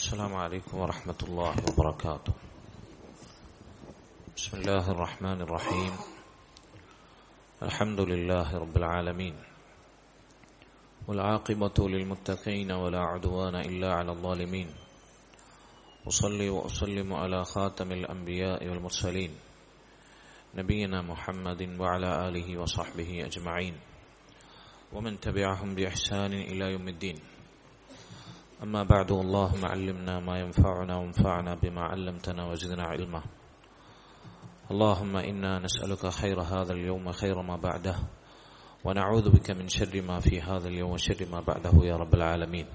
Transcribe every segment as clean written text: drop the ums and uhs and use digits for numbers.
السلام عليكم ورحمة الله وبركاته. بسم الله الرحمن الرحيم. الحمد لله رب العالمين، والعاقبة للمتقين ولا عدوان إلا على الظالمين. أصلي وأسلم على خاتم الأنبياء والمرسلين نبينا محمد وعلى آله وصحبه أجمعين ومن تبعهم بإحسان إلى يوم الدين. أما بعد، اللهم علمنا ما ينفعنا وانفعنا بما علمتنا وزدنا علما. اللهم إنا نسألك خير هذا اليوم خير ما بعده، ونعوذ بك من شر ما في هذا اليوم وشر ما بعده يا رب العالمين.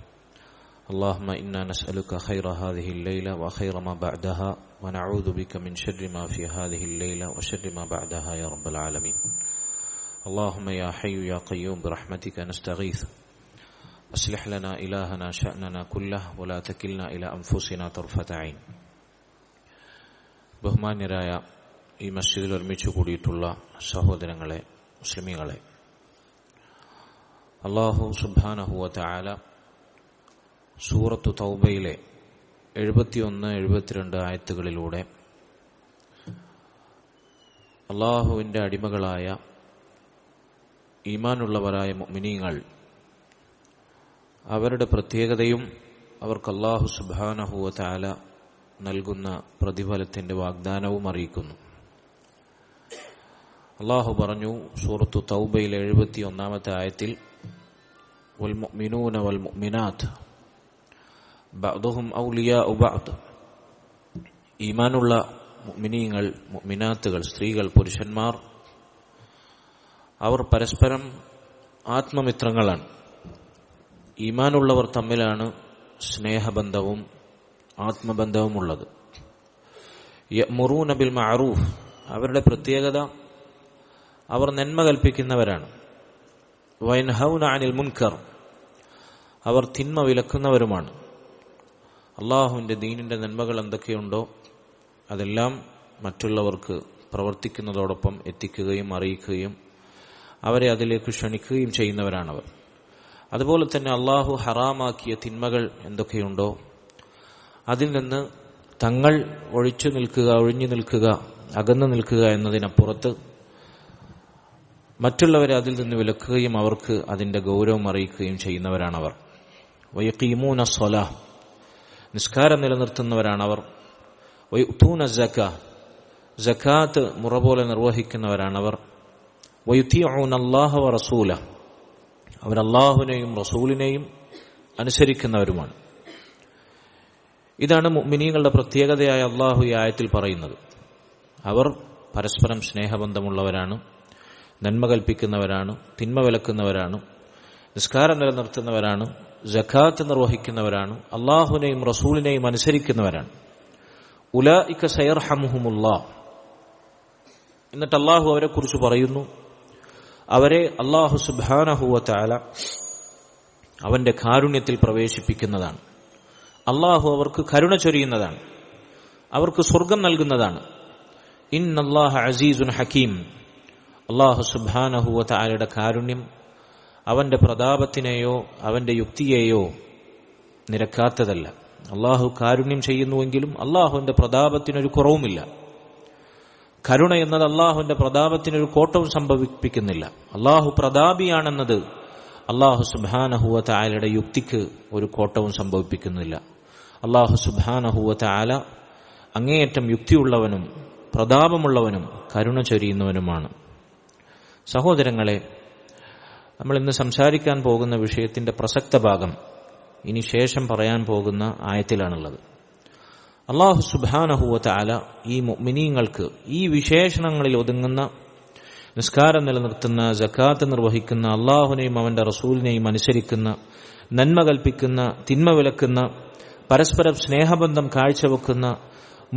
اللهم إنا نسألك خير هذه الليلة وخير ما بعدها، ونعوذ بك من شر ما في هذه الليلة وشر ما بعدها يا رب العالمين. اللهم يا حي يا قيوم برحمتك نستغيث، أصلح لنا إلهنا شأننا كله ولا تكلنا إلى أنفسنا طرفة عين. ബഹുമാന്യരായ ഈ മസ്ജിദിൽ ഒരുമിച്ച് കൂടിയിട്ടുള്ള സഹോദരങ്ങളെ, മുസ്ലിമീങ്ങളെ, അല്ലാഹു സുബ്ഹാനഹു വ തആല സൂറത്തു തൗബയിലെ 71-72 ആയത്തുകളിലൂടെ അല്ലാഹുവിന്റെ അടിമകളായ ഈമാനുള്ളവരായ മുഅ്മിനീങ്ങൾ അവരുടെ പ്രത്യേകതയും അവർക്ക് അല്ലാഹു സുബ്ഹാനഹു വ തആല നൽകുന്ന പ്രതിഫലത്തിന്റെ വാഗ്ദാനവും അറിയിക്കുന്നു. അല്ലാഹു പറഞ്ഞു സൂറത്തു തൗബയിലെ 71-ാമത്തെ ആയത്തിൽ, വൽ മുഅ്മിനൂന വൽ മുഅ്മിനാത്ത് ബഅ്ദുഹും ഔലിയാഉ ബഅ്ദ്. ഈമാനുള്ള മുഅ്മിനീങ്ങൾ, മുഅ്മിനാത്തുകൾ, സ്ത്രീകൾ, പുരുഷന്മാർ, അവർ പരസ്പരം ആത്മമിത്രങ്ങളാണ്. ഈമാനുള്ളവർ തമ്മിലാണ് സ്നേഹബന്ധവും ആത്മബന്ധവുമുള്ളത്. യഅ്മുറൂന ബിൽ മഅറൂഫ്, അവരുടെ പ്രത്യേകത അവർ നന്മ കൽപ്പിക്കുന്നവരാണ്. വയൻഹൗന അനിൽ മുൻകർ, അവർ തിന്മ വിലക്കുന്നവരുമാണ്. അല്ലാഹുവിന്റെ ദീനിന്റെ നന്മകൾ എന്തൊക്കെയുണ്ടോ അതെല്ലാം മറ്റുള്ളവർക്ക് പ്രവർത്തിക്കുന്നതോടൊപ്പം എത്തിക്കുകയും അറിയിക്കുകയും അവരെ അതിലേക്ക് ക്ഷണിക്കുകയും ചെയ്യുന്നവരാണവർ. അതുപോലെ തന്നെ അല്ലാഹു ഹറാമാക്കിയ തിന്മകൾ എന്തൊക്കെയുണ്ടോ അതിൽ നിന്ന് തങ്ങൾ ഒഴിഞ്ഞു നിൽക്കുക, അകന്നു നിൽക്കുക എന്നതിനപ്പുറത്ത് മറ്റുള്ളവരെ അതിൽ നിന്ന് വിലക്കുകയും അവർക്ക് അതിന്റെ ഗൗരവം അറിയിക്കുകയും ചെയ്യുന്നവരാണവർ. വയഖീമൂന സ്വലാഹ്, നിസ്കാരം നിലനിർത്തുന്നവരാണവർ. വയുതൂന സകാത്ത് മുറ പോലെ നിർവഹിക്കുന്നവരാണവർ. വയുതീഊന അല്ലാഹ വ റസൂലഹ്, അവർ അല്ലാഹുവിനെയും റസൂലിനെയും അനുസരിക്കുന്നവരുമാണ്. ഇതാണ് മുഅ്മിനീങ്ങളുടെ പ്രത്യേകതയായ അല്ലാഹു ഈ ആയത്തിൽ പറയുന്നത്. അവർ പരസ്പരം സ്നേഹബന്ധമുള്ളവരാണ്, നന്മ കൽപ്പിക്കുന്നവരാണ്, തിന്മ വിലക്കുന്നവരാണ്, നിസ്കാരം നിലനിർത്തുന്നവരാണ്, സകാത്ത് നിർവഹിക്കുന്നവരാണ്, അല്ലാഹുവിനെയും റസൂലിനെയും അനുസരിക്കുന്നവരാണ്. ഉലൈക സയർഹമുഹുമുല്ലാഹ്. എന്നിട്ട് അല്ലാഹു അവരെ കുറിച്ച് പറയുന്നു, അവരെ അല്ലാഹു സുബ്ഹാനഹു വ തആല അവന്റെ കാരുണ്യത്തിൽ പ്രവേശിപ്പിക്കുന്നതാണ്. അല്ലാഹു അവർക്ക് കരുണ ചൊരിയുന്നതാണ്, അവർക്ക് സ്വർഗം നൽകുന്നതാണ്. ഇന്നല്ലാഹ അസീസുൻ ഹകീം. അല്ലാഹു സുബ്ഹാനഹു വ തആലയുടെ കാരുണ്യം അവന്റെ പ്രതാപത്തിനെയോ അവന്റെ യുക്തിയെയോ നിരക്കാത്തതല്ല. അല്ലാഹു കാരുണ്യം ചെയ്യുന്നുവെങ്കിലും അല്ലാഹുവിന്റെ പ്രതാപത്തിനൊരു കുറവുമില്ല. കരുണ എന്നത് അല്ലാഹുവിന്റെ പ്രതാപത്തിനൊരു കോട്ടവും സംഭവിപ്പിക്കുന്നില്ല. അല്ലാഹു പ്രതാപിയാണെന്നത് അല്ലാഹു സുബ്ഹാനഹു വ തആലയുടെ യുക്തിക്ക് ഒരു കോട്ടവും സംഭവിപ്പിക്കുന്നില്ല. അല്ലാഹു സുബ്ഹാനഹു വ തആല അങ്ങേയറ്റം യുക്തിയുള്ളവനും പ്രതാപമുള്ളവനും കരുണ ചൊരിയുന്നവനുമാണ്. സഹോദരങ്ങളെ, നമ്മൾ ഇന്ന് സംസാരിക്കാൻ പോകുന്ന വിഷയത്തിന്റെ പ്രസക്ത ഭാഗം ഇനി ശേഷം പറയാൻ പോകുന്ന ആയത്തിലാണുള്ളത്. അല്ലാഹു സുബ്ഹാനഹു വ തആല ഈ മുഅ്മിനീങ്ങൾക്ക് ഈ വിശേഷണങ്ങളിൽ ഒതുങ്ങുന്ന, നിസ്കാരം നിലനിർത്തുന്ന, സകാത്ത് നിർവഹിക്കുന്ന, അല്ലാഹുവിനെയും അവന്റെ റസൂലിനെയും അനുസരിക്കുന്ന, നന്മ കൽപ്പിക്കുന്ന, തിന്മ വിലക്കുന്ന, പരസ്പരം സ്നേഹബന്ധം കാഴ്ചവെക്കുന്ന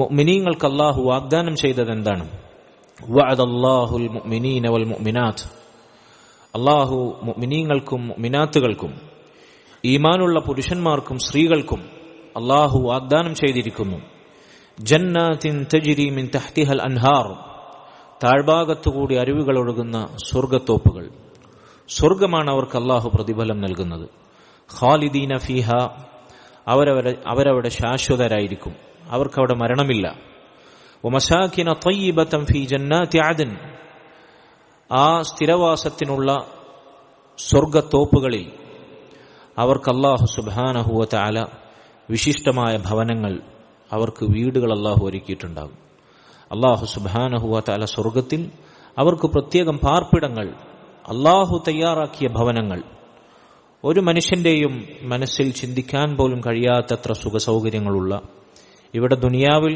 മുഅ്മിനീങ്ങൾക്ക് അല്ലാഹു വാഗ്ദാനം ചെയ്തത് എന്താണ്? വഅദല്ലാഹുൽ മുഅ്മിനീന വൽ മുഅ്മിനാത്ത്. അല്ലാഹു മുഅ്മിനീങ്ങൾക്കും മുഅ്മിനാത്തുകൾക്കും, ഈമാനുള്ള പുരുഷന്മാർക്കും സ്ത്രീകൾക്കും അല്ലാഹു വാഗ്ദാനം ചെയ്തിരിക്കുന്നു. ജന്നാത്തിൻ തജ്രി മിൻ തഹ്തിഹൽ അൻഹാർ, താഴ്ഭാഗത്തുകൂടി അരുവികൾ ഒഴുകുന്ന സ്വർഗത്തോപ്പുകൾ. സ്വർഗമാണ് അവർക്ക് അല്ലാഹു പ്രതിഫലം നൽകുന്നത്. ഖാലിദീന ഫീഹ, അവരവിടെ ശാശ്വതരായിരിക്കും, അവർക്കവിടെ മരണമില്ല. വമസാകിന ത്വയ്യിബതൻ ഫീ ജന്നാതി അദ്ൻ, ആ സ്ഥിരവാസത്തിനുള്ള സ്വർഗത്തോപ്പുകളിൽ അവർക്ക് അല്ലാഹു സുബ്ഹാനഹു വ തആല വിശിഷ്ടമായ ഭവനങ്ങൾ, അവർക്ക് വീടുകൾ അല്ലാഹു ഒരുക്കിയിട്ടുണ്ടാകും. അല്ലാഹു സുബ്ഹാനഹു വ തആല സ്വർഗത്തിൽ അവർക്ക് പ്രത്യേകം പാർപ്പിടങ്ങൾ, അല്ലാഹു തയ്യാറാക്കിയ ഭവനങ്ങൾ, ഒരു മനുഷ്യന്റെയും മനസ്സിൽ ചിന്തിക്കാൻ പോലും കഴിയാത്തത്ര സുഖസൗകര്യങ്ങളുള്ള, ഇവിടെ ദുനിയാവിൽ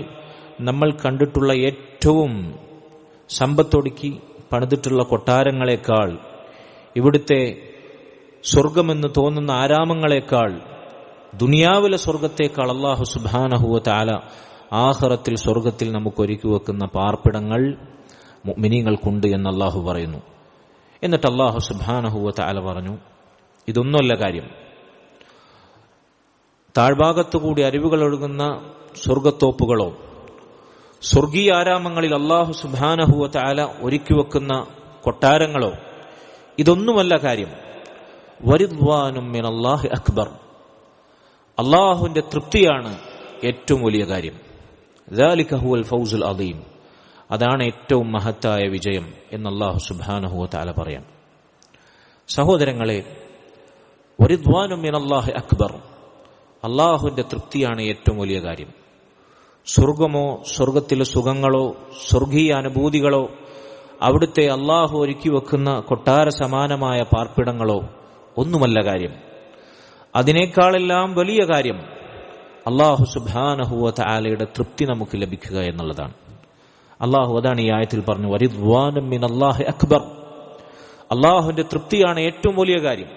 നമ്മൾ കണ്ടിട്ടുള്ള ഏറ്റവും സമ്പത്തൊടുക്കി പണിതിട്ടുള്ള കൊട്ടാരങ്ങളെക്കാൾ, ഇവിടുത്തെ സ്വർഗമെന്ന് തോന്നുന്ന ആരാമങ്ങളെക്കാൾ, ദുനിയാവിലെ സ്വർഗത്തേക്കാൾ അല്ലാഹു സുബ്ഹാനഹു വ തആല ആഖിറത്തിൽ സ്വർഗത്തിൽ നമുക്ക് ഒരുക്കി വെക്കുന്ന പാർപ്പിടങ്ങൾ മുഅ്മിനീങ്ങൾക്കുണ്ട് എന്ന് അല്ലാഹു പറയുന്നു. എന്നിട്ട് അല്ലാഹു സുബ്ഹാനഹു വ തആല പറഞ്ഞു, ഇതൊന്നുമല്ല കാര്യം, താഴ്ഭാഗത്തുകൂടി അരുവികൾ ഒഴുകുന്ന സ്വർഗത്തോപ്പുകളോ സ്വർഗീയ ആരാമങ്ങളിൽ അല്ലാഹു സുബ്ഹാനഹു വ തആല ഒരുക്കി വെക്കുന്ന കൊട്ടാരങ്ങളോ ഇതൊന്നുമല്ല കാര്യം. വരിദ്വാനും മിനല്ലാഹി അക്ബർ, അല്ലാഹുവിന്റെ തൃപ്തിയാണ് ഏറ്റവും വലിയ കാര്യം. ദാലിക ഹുവൽ ഫൗസുൽ അദീം, അതാണ് ഏറ്റവും മഹത്തായ വിജയം എന്ന് അല്ലാഹു സുബ്ഹാനഹു വ തആല പറയാം. സഹോദരങ്ങളെ, വരിദ്വാനും മിനല്ലാഹി അക്ബർ, അല്ലാഹുവിന്റെ തൃപ്തിയാണ് ഏറ്റവും വലിയ കാര്യം. സ്വർഗമോ സ്വർഗത്തിലെ സുഖങ്ങളോ സ്വർഗീയ അനുഭൂതികളോ അവിടുത്തെ അല്ലാഹു ഒരുക്കി വെക്കുന്ന കൊട്ടാര സമാനമായ പാർപ്പിടങ്ങളോ ഒന്നുമല്ല കാര്യം. അതിനേക്കാളെല്ലാം വലിയ കാര്യം അല്ലാഹു സുബ്ഹാനഹു വ തആലയുടെ തൃപ്തി നമുക്ക് ലഭിക്കുക എന്നുള്ളതാണ്. അല്ലാഹു അതാണ് ഈ ആയത്തിൽ പറഞ്ഞു, വരിദ്വാനും മിനല്ലാഹി അക്ബർ, അല്ലാഹുവിന്റെ തൃപ്തിയാണ് ഏറ്റവും വലിയ കാര്യം.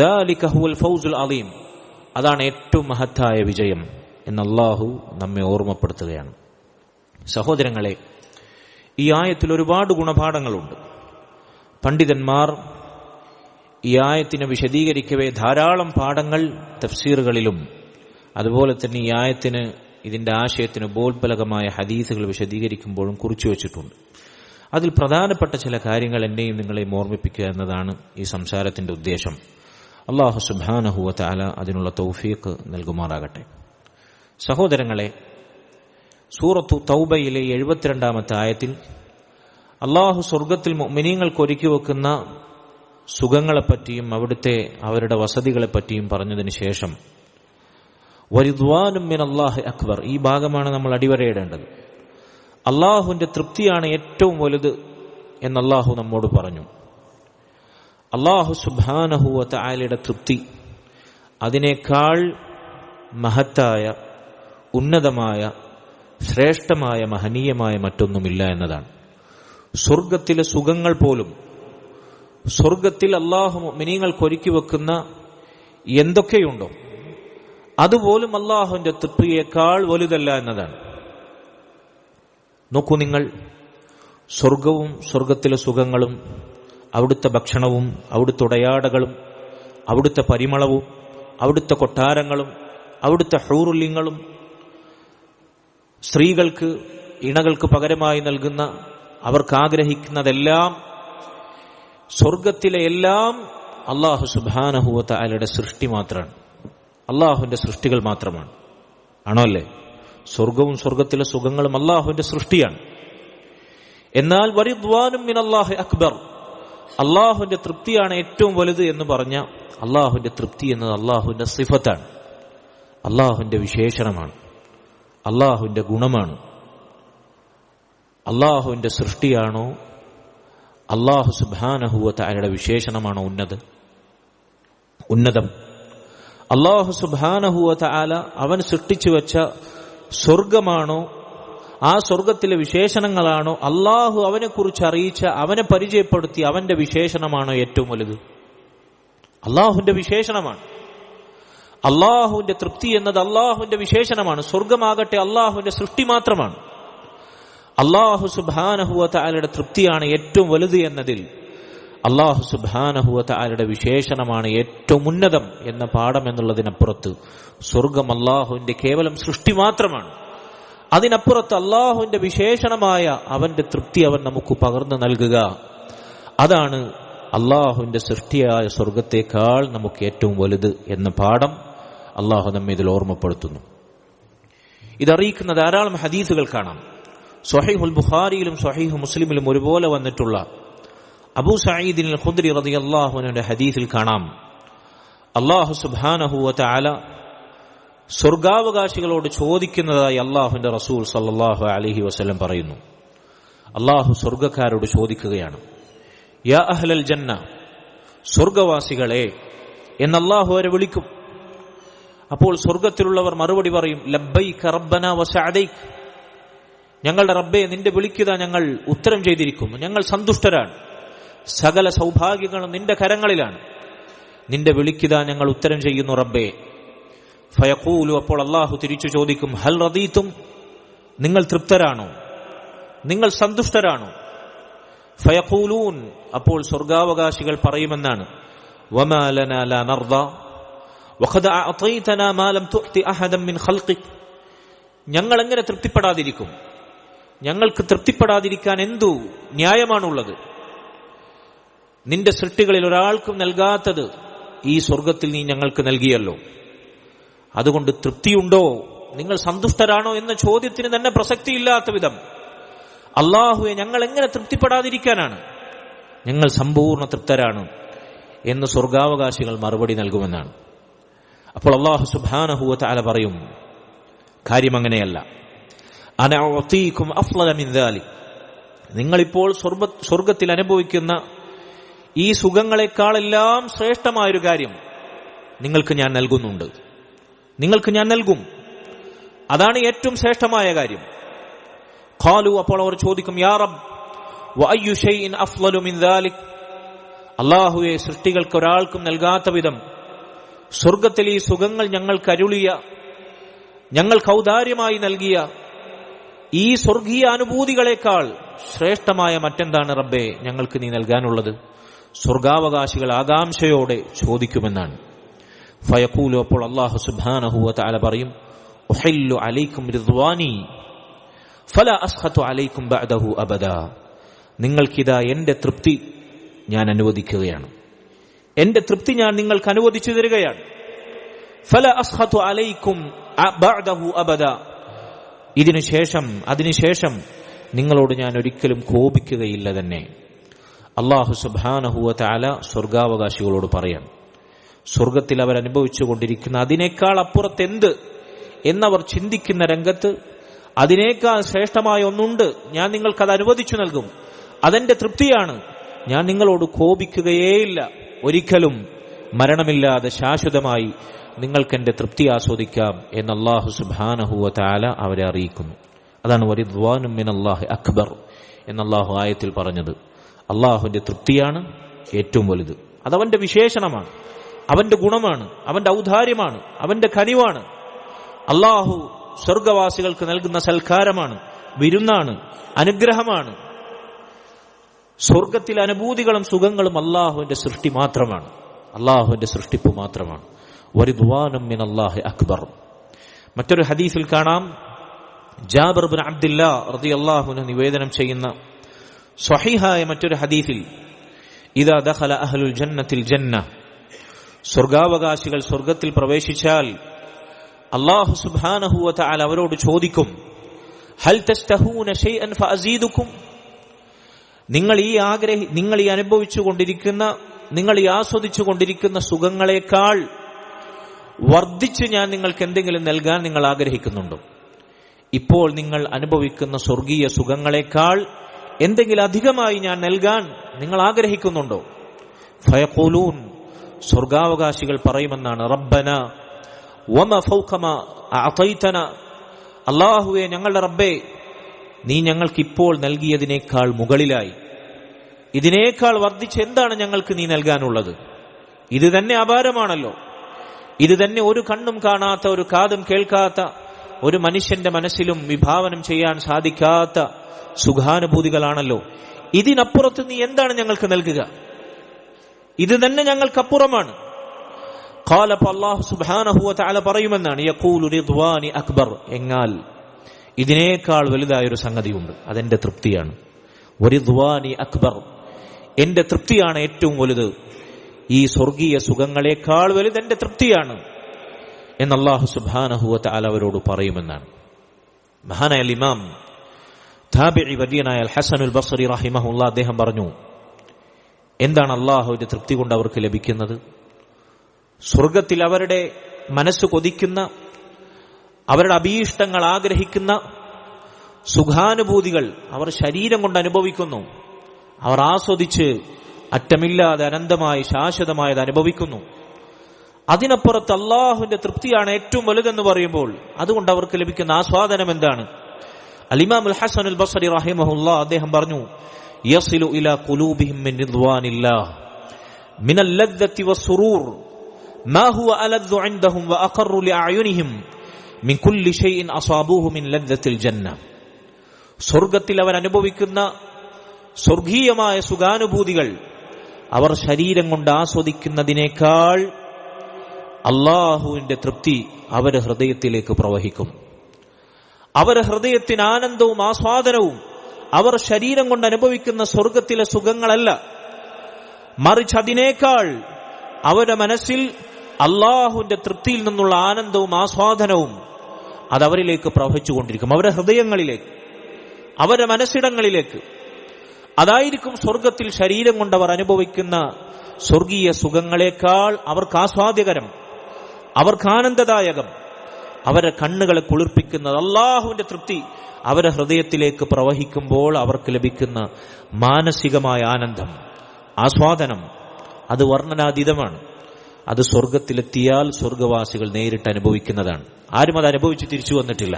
ദാലിക ഹുവൽ ഫൗസുൽ അദീം, അതാണ് ഏറ്റവും മഹത്തായ വിജയം എന്ന് അല്ലാഹു നമ്മെ ഓർമ്മപ്പെടുത്തുകയാണ്. സഹോദരങ്ങളെ, ഈ ആയത്തിൽ ഒരുപാട് ഗുണപാഠങ്ങളുണ്ട്. പണ്ഡിതന്മാർ ഈ ആയത്തിനെ വിശദീകരിക്കവേ ധാരാളം പാഠങ്ങൾ തഫ്സീറുകളിലും അതുപോലെ തന്നെ ഈ ആയത്തിന്, ഇതിന്റെ ആശയത്തിന് ഉപോത്ബലകമായ ഹദീസുകൾ വിശദീകരിക്കുമ്പോഴും കുറിച്ചു വച്ചിട്ടുണ്ട്. അതിൽ പ്രധാനപ്പെട്ട ചില കാര്യങ്ങൾ എന്നെയും നിങ്ങളെയും ഓർമ്മിപ്പിക്കുക എന്നതാണ് ഈ സംസാരത്തിന്റെ ഉദ്ദേശം. അല്ലാഹു സുബ്ഹാനഹു വ തആല അതിനുള്ള തൗഫീഖ് നൽകുമാറാകട്ടെ. സഹോദരങ്ങളെ, സൂറത്തു തൗബയിലെ 72-ാമത്തെ ആയത്തിൽ അല്ലാഹു സ്വർഗത്തിൽ മുഅ്മിനീങ്ങൾക്ക് ഒരുക്കി വെക്കുന്ന സുഖങ്ങളെപ്പറ്റിയും അവിടുത്തെ അവരുടെ വസതികളെപ്പറ്റിയും പറഞ്ഞതിന് ശേഷം വരിദ്വാനും മിനല്ലാഹി അക്ബർ, ഈ ഭാഗമാണ് നമ്മൾ അടിവരയിടേണ്ടത്. അല്ലാഹുവിന്റെ തൃപ്തിയാണ് ഏറ്റവും വലുത് എന്ന് അല്ലാഹു നമ്മോട് പറഞ്ഞു. അല്ലാഹു സുബ്ഹാനഹു വ തആലയുടെ തൃപ്തി അതിനേക്കാൾ മഹത്തായ, ഉന്നതമായ, ശ്രേഷ്ഠമായ, മഹനീയമായ മറ്റൊന്നുമില്ല എന്നതാണ്. സ്വർഗത്തിലെ സുഖങ്ങൾ പോലും, സ്വർഗത്തിൽ അല്ലാഹു മുഅ്മിനീങ്ങൾക്ക് ഒരുക്കി വെക്കുന്ന എന്തൊക്കെയുണ്ടോ അതുപോലും അല്ലാഹുവിന്റെ തൃപ്തിയേക്കാൾ വലുതല്ല എന്നതാണ്. നോക്കൂ നിങ്ങൾ, സ്വർഗവും സ്വർഗത്തിലെ സുഖങ്ങളും, അവിടുത്തെ ഭക്ഷണവും അവിടുത്തെ ഉടയാടകളും അവിടുത്തെ പരിമളവും അവിടുത്തെ കൊട്ടാരങ്ങളും അവിടുത്തെ ഹൂറുല്യങ്ങളും, സ്ത്രീകൾക്ക് ഇണകൾക്ക് പകരമായി നൽകുന്ന, അവർക്ക് ആഗ്രഹിക്കുന്നതെല്ലാം, സ്വർഗത്തിലെ എല്ലാം അല്ലാഹു സുബ്ഹാനഹു വ തആലയുടെ സൃഷ്ടി മാത്രമാണ്, അല്ലാഹുവിന്റെ സൃഷ്ടികൾ മാത്രമാണ്. ആണോ അല്ലേ? സ്വർഗവും സ്വർഗത്തിലെ സുഖങ്ങളും അല്ലാഹുവിന്റെ സൃഷ്ടിയാണ്. എന്നാൽ വരിദ്വാനും മിനല്ലാഹി അക്ബർ, അല്ലാഹുവിന്റെ തൃപ്തിയാണ് ഏറ്റവും വലുത് എന്ന് പറഞ്ഞ അല്ലാഹുവിന്റെ തൃപ്തി എന്നത് അല്ലാഹുവിന്റെ സിഫത്താണ്, അല്ലാഹുവിന്റെ വിശേഷണമാണ്, അല്ലാഹുവിന്റെ ഗുണമാണ്. അല്ലാഹുവിന്റെ സൃഷ്ടിയാണോ അല്ലാഹു സുബ്ഹാനഹു വ തആലയുടെ വിശേഷണമാണോ ഉന്നതം? അല്ലാഹു സുബ്ഹാനഹു വ തആല അവൻ സൃഷ്ടിച്ചു വെച്ച സ്വർഗമാണോ, ആ സ്വർഗത്തിലെ വിശേഷണങ്ങളാണോ, അല്ലാഹു അവനെക്കുറിച്ച് അറിയിച്ച, അവനെ പരിചയപ്പെടുത്തി അവന്റെ വിശേഷണമാണോ ഏറ്റവും വലുത്? അല്ലാഹുവിന്റെ വിശേഷണമാണ്. അല്ലാഹുവിന്റെ തൃപ്തി എന്നത് അല്ലാഹുവിന്റെ വിശേഷണമാണ്. സ്വർഗമാകട്ടെ അല്ലാഹുവിന്റെ സൃഷ്ടി മാത്രമാണ്. അല്ലാഹു സുബ്ഹാനഹു വ തആലയുടെ തൃപ്തിയാണ് ഏറ്റവും വലുത് എന്നതിൽ അല്ലാഹു സുബ്ഹാനഹു വ തആലയുടെ വിശേഷണമാണ് ഏറ്റവും ഉന്നതം എന്ന പാഠം എന്നുള്ളതിനപ്പുറത്ത് സ്വർഗം അല്ലാഹുവിന്റെ കേവലം സൃഷ്ടി മാത്രമാണ്. അതിനപ്പുറത്ത് അല്ലാഹുവിന്റെ വിശേഷണമായ അവന്റെ തൃപ്തി അവൻ നമുക്ക് പകർന്നു നൽകുക, അതാണ് അല്ലാഹുവിന്റെ സൃഷ്ടിയായ സ്വർഗത്തേക്കാൾ നമുക്ക് ഏറ്റവും വലുത് എന്ന പാഠം അള്ളാഹു നമ്മെ ഇതിൽ ഓർമ്മപ്പെടുത്തുന്നു. ഇതറിയിക്കുന്ന ധാരാളം ഹദീസുകൾ കാണാം. സ്വഹീഹുൽ ബുഖാരിയിലും സ്വഹീഹ് മുസ്ലിമിലും ഒരുപോലെ വന്നിട്ടുള്ള അബൂ സഈദ് അൽ ഖുദ്രി റളിയല്ലാഹു അൻഹുവിന്റെ ഹദീസിൽ കാണാം, അല്ലാഹു സുബ്ഹാനഹു വ തആല സ്വർഗാവകാശികളോട് ചോദിക്കുന്നതായി അല്ലാഹുവിന്റെ റസൂൽ സല്ലല്ലാഹു അലൈഹി വസല്ലം പറയുന്നു. അല്ലാഹു സ്വർഗക്കാരോട് ചോദിക്കുകയാണ്, യാ അഹ്ലൽ ജന്ന, സ്വർഗവാസികളെ എന്ന് അല്ലാഹു അവരെ വിളിക്കും. അപ്പോൾ സ്വർഗത്തിലുള്ളവർ മറുപടി പറയും, ലബ്ബൈക റബ്ബനാ വസഅദൈക, ഞങ്ങളുടെ റബ്ബേ നിന്റെ വിളിക്കുക ഞങ്ങൾ ഉത്തരം ചെയ്തിരിക്കുന്നു, ഞങ്ങൾ സന്തുഷ്ടരാണ്, സകല സൗഭാഗ്യങ്ങളും നിന്റെ കരങ്ങളിലാണ്, നിന്റെ വിളിക്കുക ഞങ്ങൾ ഉത്തരം ചെയ്യുന്നു റബ്ബേ. ഫയഖൂലു, അപ്പോൾ അല്ലാഹു തിരിച്ചു ചോദിക്കും, ഹൽ റദീതും, നിങ്ങൾ തൃപ്തരാണോ, നിങ്ങൾ സന്തുഷ്ടരാണോ? ഫയഖൂലൂൻ, അപ്പോൾ സ്വർഗാവകാശികൾ പറയുമെന്നാണ്, വമാ ലനാ ലാ നർദ വഖദ് അഅതൈതനാ മാ ലം തുഅതി അഹദൻ മിൻ ഖൽഖിക്, ഞങ്ങൾ എങ്ങനെ തൃപ്തിപ്പെടാതിരിക്കും, ഞങ്ങൾക്ക് തൃപ്തിപ്പെടാതിരിക്കാൻ എന്തു ന്യായമാണുള്ളത്? നിന്റെ സൃഷ്ടികളിൽ ഒരാൾക്കും നൽകാത്തത് ഈ സ്വർഗത്തിൽ നീ ഞങ്ങൾക്ക് നൽകിയല്ലോ, അതുകൊണ്ട് തൃപ്തിയുണ്ടോ, നിങ്ങൾ സന്തുഷ്ടരാണോ എന്ന ചോദ്യത്തിന് തന്നെ പ്രസക്തിയില്ലാത്ത വിധം അല്ലാഹുവെ ഞങ്ങൾ എങ്ങനെ തൃപ്തിപ്പെടാതിരിക്കാനാണ്, ഞങ്ങൾ സമ്പൂർണ്ണ തൃപ്തരാണ് എന്ന് സ്വർഗാവകാശികൾ മറുപടി നൽകുമെന്നാണ്. അപ്പോൾ അല്ലാഹു സുബ്ഹാനഹു വ തആല പറയും, കാര്യം അങ്ങനെയല്ല, അന ഉഅതീകും അഫ്ളല മിൻ ദാലിക്, നിങ്ങളിപ്പോൾ സ്വർഗത്തിൽ അനുഭവിക്കുന്ന ഈ സുഖങ്ങളെക്കാളെല്ലാം ശ്രേഷ്ഠമായൊരു കാര്യം നിങ്ങൾക്ക് ഞാൻ നൽകുന്നുണ്ട്, നിങ്ങൾക്ക് ഞാൻ നൽകും, അതാണ് ഏറ്റവും ശ്രേഷ്ഠമായ കാര്യം. ഖാലു, അപ്പോൾ അവർ ചോദിക്കും, യാ റബ്ബ് വഅയ്യു ശൈഇൻ അഫ്ളലു മിൻ ദാലിക്, അല്ലാഹുവേ സൃഷ്ടികൾക്ക് ഒരാൾക്കും നൽകാത്ത വിധം സ്വർഗത്തിൽ ഈ സുഖങ്ങൾ ഞങ്ങൾക്ക് അരുളിയ, ഞങ്ങൾക്ക് ഔദാര്യമായി നൽകിയ ഈ സ്വർഗീയ അനുഭൂതികളെക്കാൾ ശ്രേഷ്ഠമായ മറ്റെന്താണ് റബ്ബേ ഞങ്ങൾക്ക് നീ നൽകാനുള്ളത്? സ്വർഗാവകാശികൾ ആകാംക്ഷയോടെ ചോദിക്കുമെന്നാണ്. ഫയഖൂലു, അപ്പോൾ അല്ലാഹു സുബ്ഹാനഹു വ തആല പറയും, ഉഹില്ലു അലൈക്കും റിദ്വാനി ഫലാ അസ്ഖതു അലൈക്കും ബഅദഹു അബദാ, നിങ്ങൾക്കിതാ എന്റെ തൃപ്തി ഞാൻ അനുവദിക്കുകയാണ്, എന്റെ തൃപ്തി ഞാൻ നിങ്ങൾക്ക് അനുവദിച്ചു തരികയാണ്. ഫലാ അസ്ഖതു അലൈക്കും ബഅദഹു അബദാ, അതിനുശേഷം നിങ്ങളോട് ഞാൻ ഒരിക്കലും കോപിക്കുകയില്ല തന്നെ. അല്ലാഹു സുബ്ഹാനഹു വ തആല സ്വർഗാവകാശികളോട് പറയാം, സ്വർഗത്തിൽ അവർ അനുഭവിച്ചു കൊണ്ടിരിക്കുന്ന അതിനേക്കാൾ അപ്പുറത്തെന്ത് എന്നവർ ചിന്തിക്കുന്ന രംഗത്ത് അതിനേക്കാൾ ശ്രേഷ്ഠമായ ഒന്നുണ്ട്, ഞാൻ നിങ്ങൾക്കത് അനുവദിച്ചു നൽകും, അതെന്റെ തൃപ്തിയാണ്, ഞാൻ നിങ്ങളോട് കോപിക്കുകയേയില്ല, ഒരിക്കലും മരണമില്ലാതെ ശാശ്വതമായി നിങ്ങൾക്ക് എന്റെ തൃപ്തി ആസ്വദിക്കാം എന്ന് അല്ലാഹു സുബ്ഹാനഹു വ തആല അവരെ അറിയിക്കുന്നു. അതാണ് വറിദ്വാനും മിനല്ലാഹി അക്ബർ എന്ന് അല്ലാഹു ആയത്തിൽ പറഞ്ഞത്. അല്ലാഹുവിന്റെ തൃപ്തിയാണ് ഏറ്റവും വലുത്, അതവന്റെ വിശേഷണമാണ്, അവന്റെ ഗുണമാണ്, അവന്റെ ഔദാര്യമാണ്, അവന്റെ കനിവാണ്. അല്ലാഹു സ്വർഗവാസികൾക്ക് നൽകുന്ന സൽക്കാരമാണ്, വിരുന്നാണ്, അനുഗ്രഹമാണ്. സ്വർഗത്തിലെ അനുഭൂതികളും സുഖങ്ങളും അല്ലാഹുവിന്റെ സൃഷ്ടി മാത്രമാണ്, അല്ലാഹുവിന്റെ സൃഷ്ടിപ്പ് മാത്രമാണ്. വറിദ്വാനും മിനല്ലാഹി അക്ബർ. മറ്റൊരു ഹദീസിൽ കാണാം, ജാബിർ ഇബ്നു അബ്ദുല്ലാ റളിയല്ലാഹു അൻഹു നിവേദനം ചെയ്യുന്ന സ്വഹീഹായ മറ്റൊരു ഹദീസിൽ, ഇദാ ദഖല അഹ്ലുൽ ജന്നത്തിൽ ജന്ന, സ്വർഗാവകാശികൾ സ്വർഗത്തിൽ പ്രവേശിച്ചാൽ അല്ലാഹു സുബ്ഹാനഹു വ തആല അവരോട് ചോദിക്കും, ഹൽ തസ്തഹൂന ശൈഅൻ ഫഅസീദുക്കും, നിങ്ങൾ ഈ അനുഭവിച്ചു കൊണ്ടിരിക്കുന്ന, നിങ്ങൾ ഈ ആസ്വദിച്ചു കൊണ്ടിരിക്കുന്ന സുഖങ്ങളെക്കാൾ വർദ്ധിച്ച് ഞാൻ നിങ്ങൾക്ക് എന്തെങ്കിലും നൽകാൻ നിങ്ങൾ ആഗ്രഹിക്കുന്നുണ്ടോ? ഇപ്പോൾ നിങ്ങൾ അനുഭവിക്കുന്ന സ്വർഗീയ സുഖങ്ങളെക്കാൾ എന്തെങ്കിലും അധികമായി ഞാൻ നൽകാൻ നിങ്ങൾ ആഗ്രഹിക്കുന്നുണ്ടോ? ഫയഖൂലൂൻ, സ്വർഗാവകാശികൾ പറയുമെന്നാണ്, റബ്ബന വമ ഫൗക മാ അഅതൈതന, അല്ലാഹുവേ ഞങ്ങളുടെ റബ്ബേ നീ ഞങ്ങൾക്ക് ഇപ്പോൾ നൽകിയതിനേക്കാൾ മുകളിലായി, ഇതിനേക്കാൾ വർദ്ധിച്ച് എന്താണ് ഞങ്ങൾക്ക് നീ നൽകാനുള്ളത്? ഇത് തന്നെ അപാരമാണല്ലോ, ഇത് തന്നെ ഒരു കണ്ണും കാണാത്ത, ഒരു കാതും കേൾക്കാത്ത, ഒരു മനുഷ്യന്റെ മനസ്സിലും വിഭാവനം ചെയ്യാൻ സാധിക്കാത്ത സുഖാനുഭൂതികളാണല്ലോ. ഇതിനപ്പുറത്ത് നീ എന്താണ് ഞങ്ങൾക്ക് നൽകുക? ഇത് തന്നെ ഞങ്ങൾക്കപ്പുറമാണ്. ഖാല, അല്ലാഹു സുബ്ഹാനഹു വ തആല പറയുമെന്നാണ്, യഖൂലു റിദ്വാനി അക്ബർ, എന്നാൽ ഇതിനേക്കാൾ വലുതായൊരു സംഗതിയുണ്ട്, അതെന്റെ തൃപ്തിയാണ്. വറിദ്വാനി അക്ബർ, എന്റെ തൃപ്തിയാണ് ഏറ്റവും വലുത്, ഈ സ്വർഗീയ സുഖങ്ങളെക്കാൾ വലുത് എന്റെ തൃപ്തിയാണ്. എന്ന് അല്ലാഹു സുബ്ഹാനഹു വ തആല അവരോട് പറയുമെന്നാണ്. മഹാനായ ഇമാം താബിഈ വര്യനായ അൽ ഹസനുൽ ബസ്രി റഹിമഹുല്ലാഹ് അദ്ദേഹം പറഞ്ഞു, എന്താണ് അല്ലാഹുവിന്റെ തൃപ്തി കൊണ്ട് അവർക്ക് ലഭിക്കുന്നത്? സ്വർഗത്തിൽ അവരുടെ മനസ്സ് കൊതിക്കുന്ന, അവരുടെ അഭീഷ്ടങ്ങൾ ആഗ്രഹിക്കുന്ന സുഖാനുഭൂതികൾ അവർ ശരീരം കൊണ്ട് അനുഭവിക്കുന്നു. അവർ ആസ്വദിച്ച് അറ്റമില്ലാതെ അനന്തമായി ശാശ്വതമായത് അനുഭവിക്കുന്നു. അതിനപ്പുറത്ത് അല്ലാഹുവിന്റെ തൃപ്തിയാണ് ഏറ്റവും വലുതെന്ന് പറയുമ്പോൾ അതുകൊണ്ട് അവർക്ക് ലഭിക്കുന്ന ആസ്വാദനം എന്താണ്? അൽ-ഇമാം അൽ-ഹസൻ അൽ-ബസ്രി റഹിമഹുല്ലാഹ് അദ്ദേഹം പറഞ്ഞു, യസിലു ഇലാ ഖുലൂബിഹിം മിൻ റിദ്വാനില്ലാഹ് മിനൽ ലദ്ദത്തി വസ്സുറൂർ മാ ഹുവ അലദ്ദു ഇൻദഹും വഅഖറു ലിഅയുനിഹിം മിൻ കുല്ലി ഷൈഇൻ അസാബൂഹു മിൻ ലദ്ദത്തിൽ ജന്ന. സ്വർഗത്തിൽ അവർ അനുഭവിക്കുന്ന സ്വർഗീയമായ സുഖാനുഭൂതികൾ അവർ ശരീരം കൊണ്ട് ആസ്വദിക്കുന്നതിനേക്കാൾ അല്ലാഹുവിന്റെ തൃപ്തി അവരുടെ ഹൃദയത്തിലേക്ക് പ്രവഹിക്കും. അവരുടെ ഹൃദയത്തിന് ആനന്ദവും ആസ്വാദനവും അവർ ശരീരം കൊണ്ട് അനുഭവിക്കുന്ന സ്വർഗത്തിലെ സുഖങ്ങളല്ല, മറിച്ച് അതിനേക്കാൾ അവരുടെ മനസ്സിൽ അല്ലാഹുവിന്റെ തൃപ്തിയിൽ നിന്നുള്ള ആനന്ദവും ആസ്വാദനവും അത് അവരിലേക്ക് പ്രവഹിച്ചുകൊണ്ടിരിക്കും, അവരുടെ ഹൃദയങ്ങളിലേക്ക്, അവരുടെ മനസ്സിടങ്ങളിലേക്ക്. അതായിരിക്കും സ്വർഗത്തിൽ ശരീരം കൊണ്ട് അവർ അനുഭവിക്കുന്ന സ്വർഗീയ സുഖങ്ങളെക്കാൾ അവർക്ക് ആസ്വാദ്യകരം, അവർക്ക് ആനന്ദദായകം, അവരുടെ കണ്ണുകളെ കുളിർപ്പിക്കുന്നത് അല്ലാഹുവിന്റെ തൃപ്തി അവരുടെ ഹൃദയത്തിലേക്ക് പ്രവഹിക്കുമ്പോൾ അവർക്ക് ലഭിക്കുന്ന മാനസികമായ ആനന്ദം, ആസ്വാദനം അത് വർണ്ണനാതീതമാണ്. അത് സ്വർഗത്തിലെത്തിയാൽ സ്വർഗവാസികൾ നേരിട്ട് അനുഭവിക്കുന്നതാണ്. ആരും അത് അനുഭവിച്ച് തിരിച്ചു വന്നിട്ടില്ല.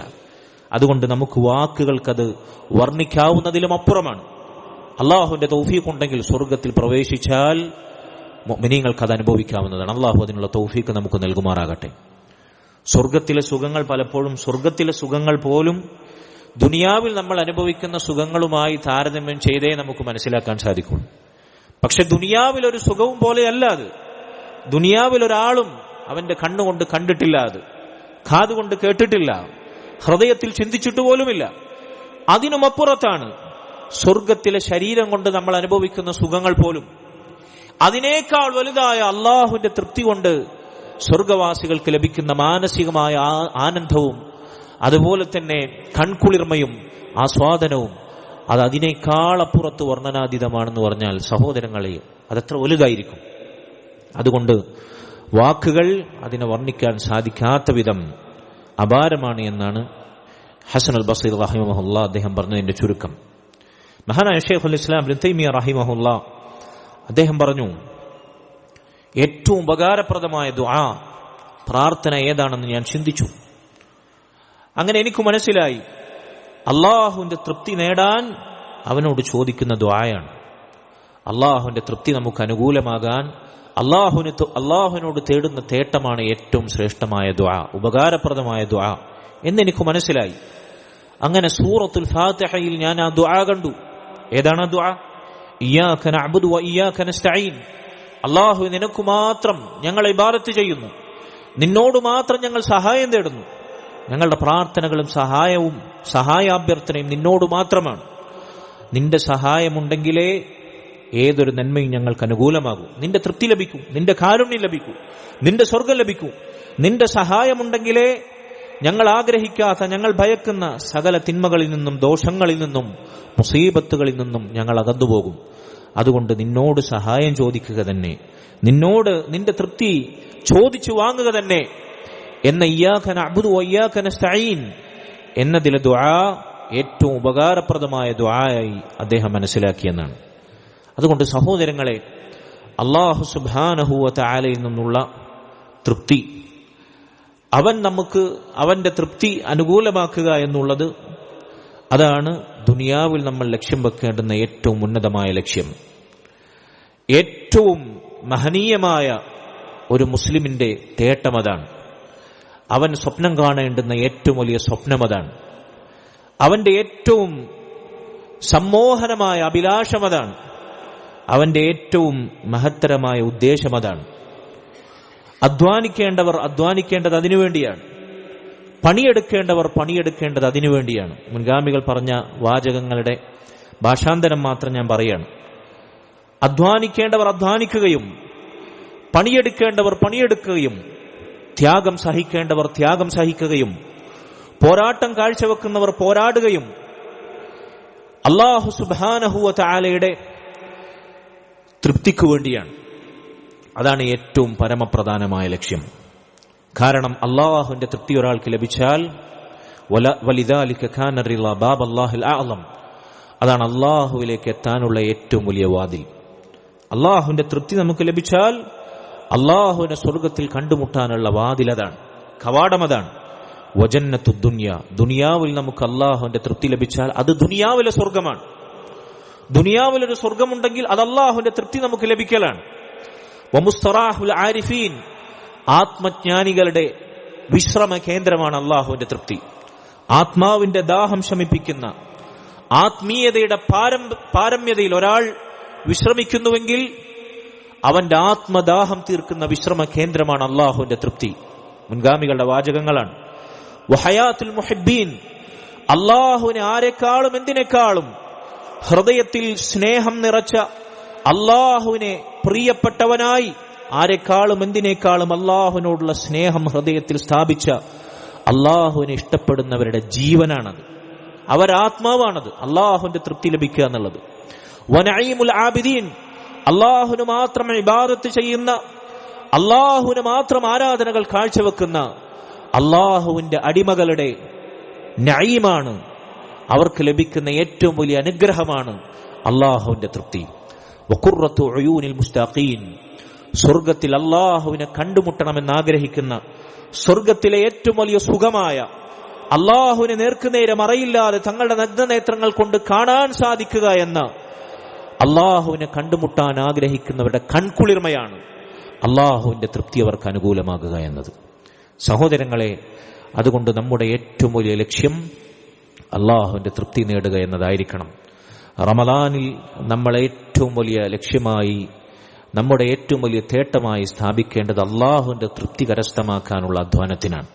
അതുകൊണ്ട് നമുക്ക് വാക്കുകൾക്കത് വർണ്ണിക്കാവുന്നതിലും അപ്പുറമാണ്. അള്ളാഹുവിന്റെ തൗഫീഖ് ഉണ്ടെങ്കിൽ സ്വർഗത്തിൽ പ്രവേശിച്ചാൽ മുഅ്മിനീങ്ങൾക്ക് അത് അനുഭവിക്കാവുന്നതാണ്. അള്ളാഹു അതിനുള്ള തൗഫീഖ് നമുക്ക് നൽകുമാറാകട്ടെ. സ്വർഗത്തിലെ സുഖങ്ങൾ പലപ്പോഴും, സ്വർഗത്തിലെ സുഖങ്ങൾ പോലും ദുനിയാവിൽ നമ്മൾ അനുഭവിക്കുന്ന സുഖങ്ങളുമായി താരതമ്യം ചെയ്തേ നമുക്ക് മനസ്സിലാക്കാൻ സാധിക്കും. പക്ഷെ ദുനിയാവിൽ ഒരു സുഖവും പോലെയല്ല അത്. ദുനിയാവിൽ ഒരാളും അവന്റെ കണ്ണുകൊണ്ട് കണ്ടിട്ടില്ല, അത് കാതുകൊണ്ട് കേട്ടിട്ടില്ല, ഹൃദയത്തിൽ ചിന്തിച്ചിട്ട് പോലുമില്ല. അതിനുമപ്പുറത്താണ് സ്വർഗത്തിലെ ശരീരം കൊണ്ട് നമ്മൾ അനുഭവിക്കുന്ന സുഖങ്ങൾ പോലും. അതിനേക്കാൾ വലുതായ അള്ളാഹുവിന്റെ തൃപ്തി കൊണ്ട് സ്വർഗവാസികൾക്ക് ലഭിക്കുന്ന മാനസികമായ ആനന്ദവും അതുപോലെ തന്നെ കൺകുളിർമയും ആസ്വാദനവും അത് അതിനേക്കാൾ അപ്പുറത്ത് വർണ്ണനാതീതമാണെന്ന് പറഞ്ഞാൽ സഹോദരങ്ങളെ അതെത്ര വലുതായിരിക്കും. അതുകൊണ്ട് വാക്കുകൾ അതിനെ വർണ്ണിക്കാൻ സാധിക്കാത്ത വിധം അപാരമാണ് എന്നാണ് ഹസൻ അൽ ബസ്രി റഹിമഹുല്ലാഹ് അദ്ദേഹം പറഞ്ഞതിന്റെ ചുരുക്കം. മഹാനായ ശൈഖുൽ ഇസ്ലാം ഇബ്നു തൈമിയ്യ റഹിമഹുല്ലാഹ് അദ്ദേഹം പറഞ്ഞു, ഏറ്റവും ഉപകാരപ്രദമായ ദുആ പ്രാർത്ഥന ഏതാണെന്ന് ഞാൻ ചിന്തിച്ചു. അങ്ങനെ എനിക്ക് മനസ്സിലായി, അള്ളാഹുവിന്റെ തൃപ്തി നേടാൻ അവനോട് ചോദിക്കുന്ന ദുആയാണ്. അള്ളാഹുവിന്റെ തൃപ്തി നമുക്ക് അനുകൂലമാകാൻ അള്ളാഹുവിനോട് തേടുന്ന തേട്ടമാണ് ഏറ്റവും ശ്രേഷ്ഠമായ ദുആ, ഉപകാരപ്രദമായ ദുആ എന്നെനിക്ക് മനസ്സിലായി. അങ്ങനെ സൂറത്തുൽ ഫാത്തിഹയിൽ ഞാൻ ആ ദുആ കണ്ടു. ഏതാണ് ആ ദുആ? ഇയ്യാക നഅ്ബുദു വ ഇയ്യാക നസ്തഈൻ. അല്ലാഹു, നിനക്ക് മാത്രം ഞങ്ങൾ ഇബാദത്ത് ചെയ്യുന്നു, നിന്നോട് മാത്രം ഞങ്ങൾ സഹായം തേടുന്നു. ഞങ്ങളുടെ പ്രാർത്ഥനകളും സഹായാഭ്യർത്ഥനയും നിന്നോട് മാത്രമാണ്. നിന്റെ സഹായമുണ്ടെങ്കിലേ ഏതൊരു നന്മയും ഞങ്ങൾക്ക് അനുകൂലമാകൂ, നിന്റെ തൃപ്തി ലഭിക്കൂ, നിന്റെ കാരുണ്യം ലഭിക്കൂ, നിന്റെ സ്വർഗം ലഭിക്കൂ. നിന്റെ സഹായമുണ്ടെങ്കിലേ ഞങ്ങൾ ആഗ്രഹിക്കാത്ത, ഞങ്ങൾ ഭയക്കുന്ന സകല തിന്മകളിൽ നിന്നും, ദോഷങ്ങളിൽ നിന്നും, മുസീബത്തുകളിൽ നിന്നും ഞങ്ങൾ അകന്നുപോകും. അതുകൊണ്ട് നിന്നോട് സഹായം ചോദിക്കുക തന്നെ, നിന്നോട് നിന്റെ തൃപ്തി ചോദിച്ചു വാങ്ങുക തന്നെ എന്ന ഇയ്യാക നഅ്ബുദു വ ഇയ്യാക നസ്തഈൻ എന്നതിലെ ദുആ ഏറ്റവും ഉപകാരപ്രദമായ ദുആയായി അദ്ദേഹം മനസ്സിലാക്കിയെന്നാണ്. അതുകൊണ്ട് സഹോദരങ്ങളെ, അല്ലാഹു സുബ്ഹാനഹു വ തആലയിൽ നിന്നുള്ള തൃപ്തി, അവൻ നമുക്ക് അവന്റെ തൃപ്തി അനുകൂലമാക്കുക എന്നുള്ളത്, അതാണ് ദുനിയാവിൽ നമ്മൾ ലക്ഷ്യം വെക്കേണ്ടുന്ന ഏറ്റവും ഉന്നതമായ ലക്ഷ്യം. ഏറ്റവും മഹനീയമായ ഒരു മുസ്ലിമിന്റെ തേട്ടം അതാണ്. അവൻ സ്വപ്നം കാണേണ്ടുന്ന ഏറ്റവും വലിയ സ്വപ്നം അതാണ്. അവന്റെ ഏറ്റവും സമ്മോഹനമായ അഭിലാഷം അതാണ്. അവന്റെ ഏറ്റവും മഹത്തരമായ ഉദ്ദേശം അതാണ്. അധ്വാനിക്കേണ്ടവർ അധ്വാനിക്കേണ്ടത് അതിനുവേണ്ടിയാണ്. പണിയെടുക്കേണ്ടവർ പണിയെടുക്കേണ്ടത് അതിനുവേണ്ടിയാണ്. മുൻഗാമികൾ പറഞ്ഞ വാചകങ്ങളുടെ ഭാഷാന്തരം മാത്രം ഞാൻ പറയാണ്. അധ്വാനിക്കേണ്ടവർ അധ്വാനിക്കുകയും പണിയെടുക്കേണ്ടവർ പണിയെടുക്കുകയും ത്യാഗം സഹിക്കേണ്ടവർ ത്യാഗം സഹിക്കുകയും പോരാട്ടം കാഴ്ചവെക്കുന്നവർ പോരാടുകയും അല്ലാഹു സുബ്ഹാനഹു വ തആലയുടെ തൃപ്തിക്കു വേണ്ടിയാണ്. അതാണ് ഏറ്റവും പരമപ്രധാനമായ ലക്ഷ്യം. കാരണം അല്ലാഹുവിന്റെ തൃപ്തി ഒരാൾക്ക് ലഭിച്ചാൽ വലിദാലിക കാന റിളാ ബാബല്ലാഹിൽ അഅ്ലം, അതാണ് അല്ലാഹുവിലേക്ക് എത്താനുള്ള ഏറ്റവും വലിയ വാതിൽ. അല്ലാഹുവിന്റെ തൃപ്തി നമുക്ക് ലഭിച്ചാൽ അല്ലാഹുവിനെ സ്വർഗത്തിൽ കണ്ടുമുട്ടാനുള്ള വാതിൽ അതാണ്, കവാടം അതാണ്. വജന്നത്തു ദുനിയ, ദുനിയാവിൽ നമുക്ക് അല്ലാഹുവിന്റെ തൃപ്തി ലഭിച്ചാൽ അത് ദുനിയാവിലെ സ്വർഗമാണ്. ദുനിയാവിലൊരു സ്വർഗമുണ്ടെങ്കിൽ അത് അല്ലാഹുവിന്റെ തൃപ്തി നമുക്ക് ലഭിക്കലാണ്. വമുസ്തറാഹുൽ ആരിഫീൻ, ആത്മജ്ഞാനികളുടെ വിശ്രമ കേന്ദ്രമാണ് അല്ലാഹുവിന്റെ തൃപ്തി. ആത്മാവിന്റെ ദാഹം ശമിപ്പിക്കുന്ന ആത്മീയതയുടെ പാരമ്യതയിൽ ഒരാൾ വിശ്രമിക്കുന്നുവെങ്കിൽ അവന്റെ ആത്മദാഹം തീർക്കുന്ന വിശ്രമ കേന്ദ്രമാണ് അല്ലാഹുവിന്റെ തൃപ്തി. മുൻഗാമികളുടെ വാചകങ്ങളാണ്. വഹയാത്തുൽ മുഹിബ്ബീൻ, അല്ലാഹുവിനെ ആരെക്കാളും എന്തിനേക്കാളും ഹൃദയത്തിൽ സ്നേഹം നിറച്ച, അല്ലാഹുവിനെ പ്രിയപ്പെട്ടവനായി ആരെക്കാളും എന്തിനേക്കാളും അല്ലാഹുവിനോടുള്ള സ്നേഹം ഹൃദയത്തിൽ സ്ഥാപിച്ച, അല്ലാഹുവിനെ ഇഷ്ടപ്പെടുന്നവരുടെ ജീവനാണത്, അവരാത്മാവാണത്, അല്ലാഹുവിന്റെ തൃപ്തി ലഭിക്കുക എന്നുള്ളത്. വനഈമുൽ ആബിദീൻ, അല്ലാഹുവിന് മാത്രം ഇബാദത്ത് ചെയ്യുന്ന, അല്ലാഹുവിന് മാത്രം ആരാധനകൾ കാഴ്ചവെക്കുന്ന അല്ലാഹുവിന്റെ അടിമകളുടെ നഈമാണ്, അവർക്ക് ലഭിക്കുന്ന ഏറ്റവും വലിയ അനുഗ്രഹമാണ് അല്ലാഹുവിന്റെ തൃപ്തി. വഖുറത്തു ഉയൂനിൽ മുസ്താഖീൻ, സ്വർഗത്തിൽ അല്ലാഹുവിനെ കണ്ടുമുട്ടണമെന്ന് ആഗ്രഹിക്കുന്ന, സ്വർഗത്തിലെ ഏറ്റവും വലിയ സുഖമായ അല്ലാഹുവിനെ നേർക്കുനേരെ മറയില്ലാതെ തങ്ങളുടെ നഗ്നനേത്രങ്ങൾ കൊണ്ട് കാണാൻ സാധിക്കുക എന്ന, അല്ലാഹുവിനെ കണ്ടുമുട്ടാൻ ആഗ്രഹിക്കുന്നവരുടെ കൺകുളിർമയാണ് അല്ലാഹുവിന്റെ തൃപ്തി അവർക്ക് അനുകൂലമാകുക എന്നത്. സഹോദരങ്ങളെ, അതുകൊണ്ട് നമ്മുടെ ഏറ്റവും വലിയ ലക്ഷ്യം അല്ലാഹുവിന്റെ തൃപ്തി നേടുക എന്നതായിരിക്കണം. റമദാനിൽ നമ്മൾ ഏറ്റവും വലിയ ലക്ഷ്യമായി, നമ്മുടെ ഏറ്റവും വലിയ തേട്ടമായി സ്ഥാപിക്കേണ്ടത് അല്ലാഹുവിന്റെ തൃപ്തി കരസ്ഥമാക്കാനുള്ള അധ്വാനത്തിനാണ്.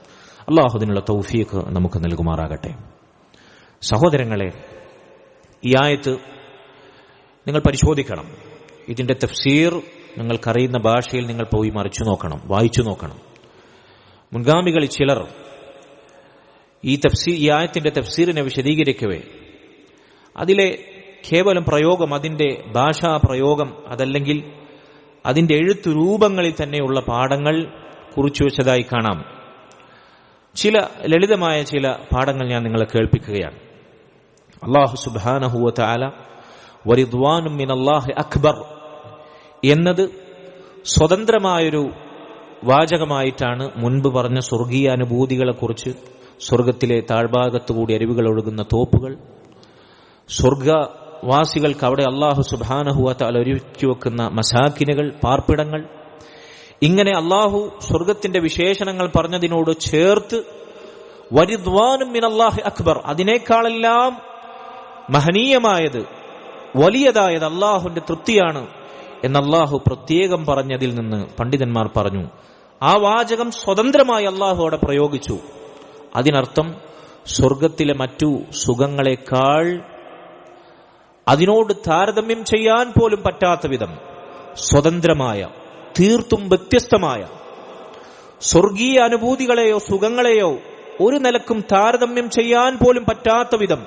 അല്ലാഹു അതിനുള്ള തൗഫീഖ് നമുക്ക് നൽകുമാറാകട്ടെ. സഹോദരങ്ങളെ, ഈ ആയത്ത് നിങ്ങൾ പരിശോധിക്കണം. ഇതിന്റെ തഫ്സീർ നിങ്ങൾക്കറിയുന്ന ഭാഷയിൽ നിങ്ങൾ പോയി മറിച്ചു നോക്കണം, വായിച്ചു നോക്കണം. മുൻഗാമികളിൽ ചിലർ ഈ ആയത്തിന്റെ തഫ്സീറിനെ വിശദീകരിക്കവേ അതിലെ കേവലം പ്രയോഗം, അതിന്റെ ഭാഷാ പ്രയോഗം, അതല്ലെങ്കിൽ അതിന്റെ എഴുത്തു രൂപങ്ങളിൽ തന്നെയുള്ള പാഠങ്ങൾ കുറിച്ചു വെച്ചതായി കാണാം. ചില ലളിതമായ ചില പാഠങ്ങൾ ഞാൻ നിങ്ങളെ കേൾപ്പിക്കുകയാണ്. അല്ലാഹു സുബ്ഹാനഹു വ തആല വറിദ്വാനും മിനല്ലാഹി അക്ബർ എന്നത് സ്വതന്ത്രമായൊരു വാചകമായിട്ടാണ് മുൻപ് പറഞ്ഞ സ്വർഗീയ അനുഭൂതികളെക്കുറിച്ച്, സ്വർഗത്തിലെ താഴ്ഭാഗത്തുകൂടി അരുവികൾ ഒഴുകുന്ന തോപ്പുകൾ, സ്വർഗവാസികൾക്ക് അവിടെ അല്ലാഹു സുബ്ഹാനഹു വ തആല ഒരുക്കി വെക്കുന്ന മസാക്കിനുകൾ, പാർപ്പിടങ്ങൾ, ഇങ്ങനെ അല്ലാഹു സ്വർഗത്തിന്റെ വിശേഷണങ്ങൾ പറഞ്ഞതിനോട് ചേർത്ത് വരിദ്വാനും മിനല്ലാഹി അക്ബർ, അതിനേക്കാളെല്ലാം മഹനീയമായത്, വലിയതായത് അല്ലാഹുവിന്റെ തൃപ്തിയാണ് എന്ന് അല്ലാഹു പ്രത്യേകം പറഞ്ഞതിൽ നിന്ന് പണ്ഡിതന്മാർ പറഞ്ഞു, ആ വാചകം സ്വതന്ത്രമായി അല്ലാഹു അവിടെ പ്രയോഗിച്ചു. അതിനർത്ഥം സ്വർഗത്തിലെ മറ്റു സുഖങ്ങളെക്കാൾ അതിനോട് താരതമ്യം ചെയ്യാൻ പോലും പറ്റാത്ത വിധം സ്വതന്ത്രമായ, തീർത്തും വ്യത്യസ്തമായ സ്വർഗീയ അനുഭൂതികളെയോ സുഖങ്ങളെയോ ഒരു നിലക്കും താരതമ്യം ചെയ്യാൻ പോലും പറ്റാത്ത വിധം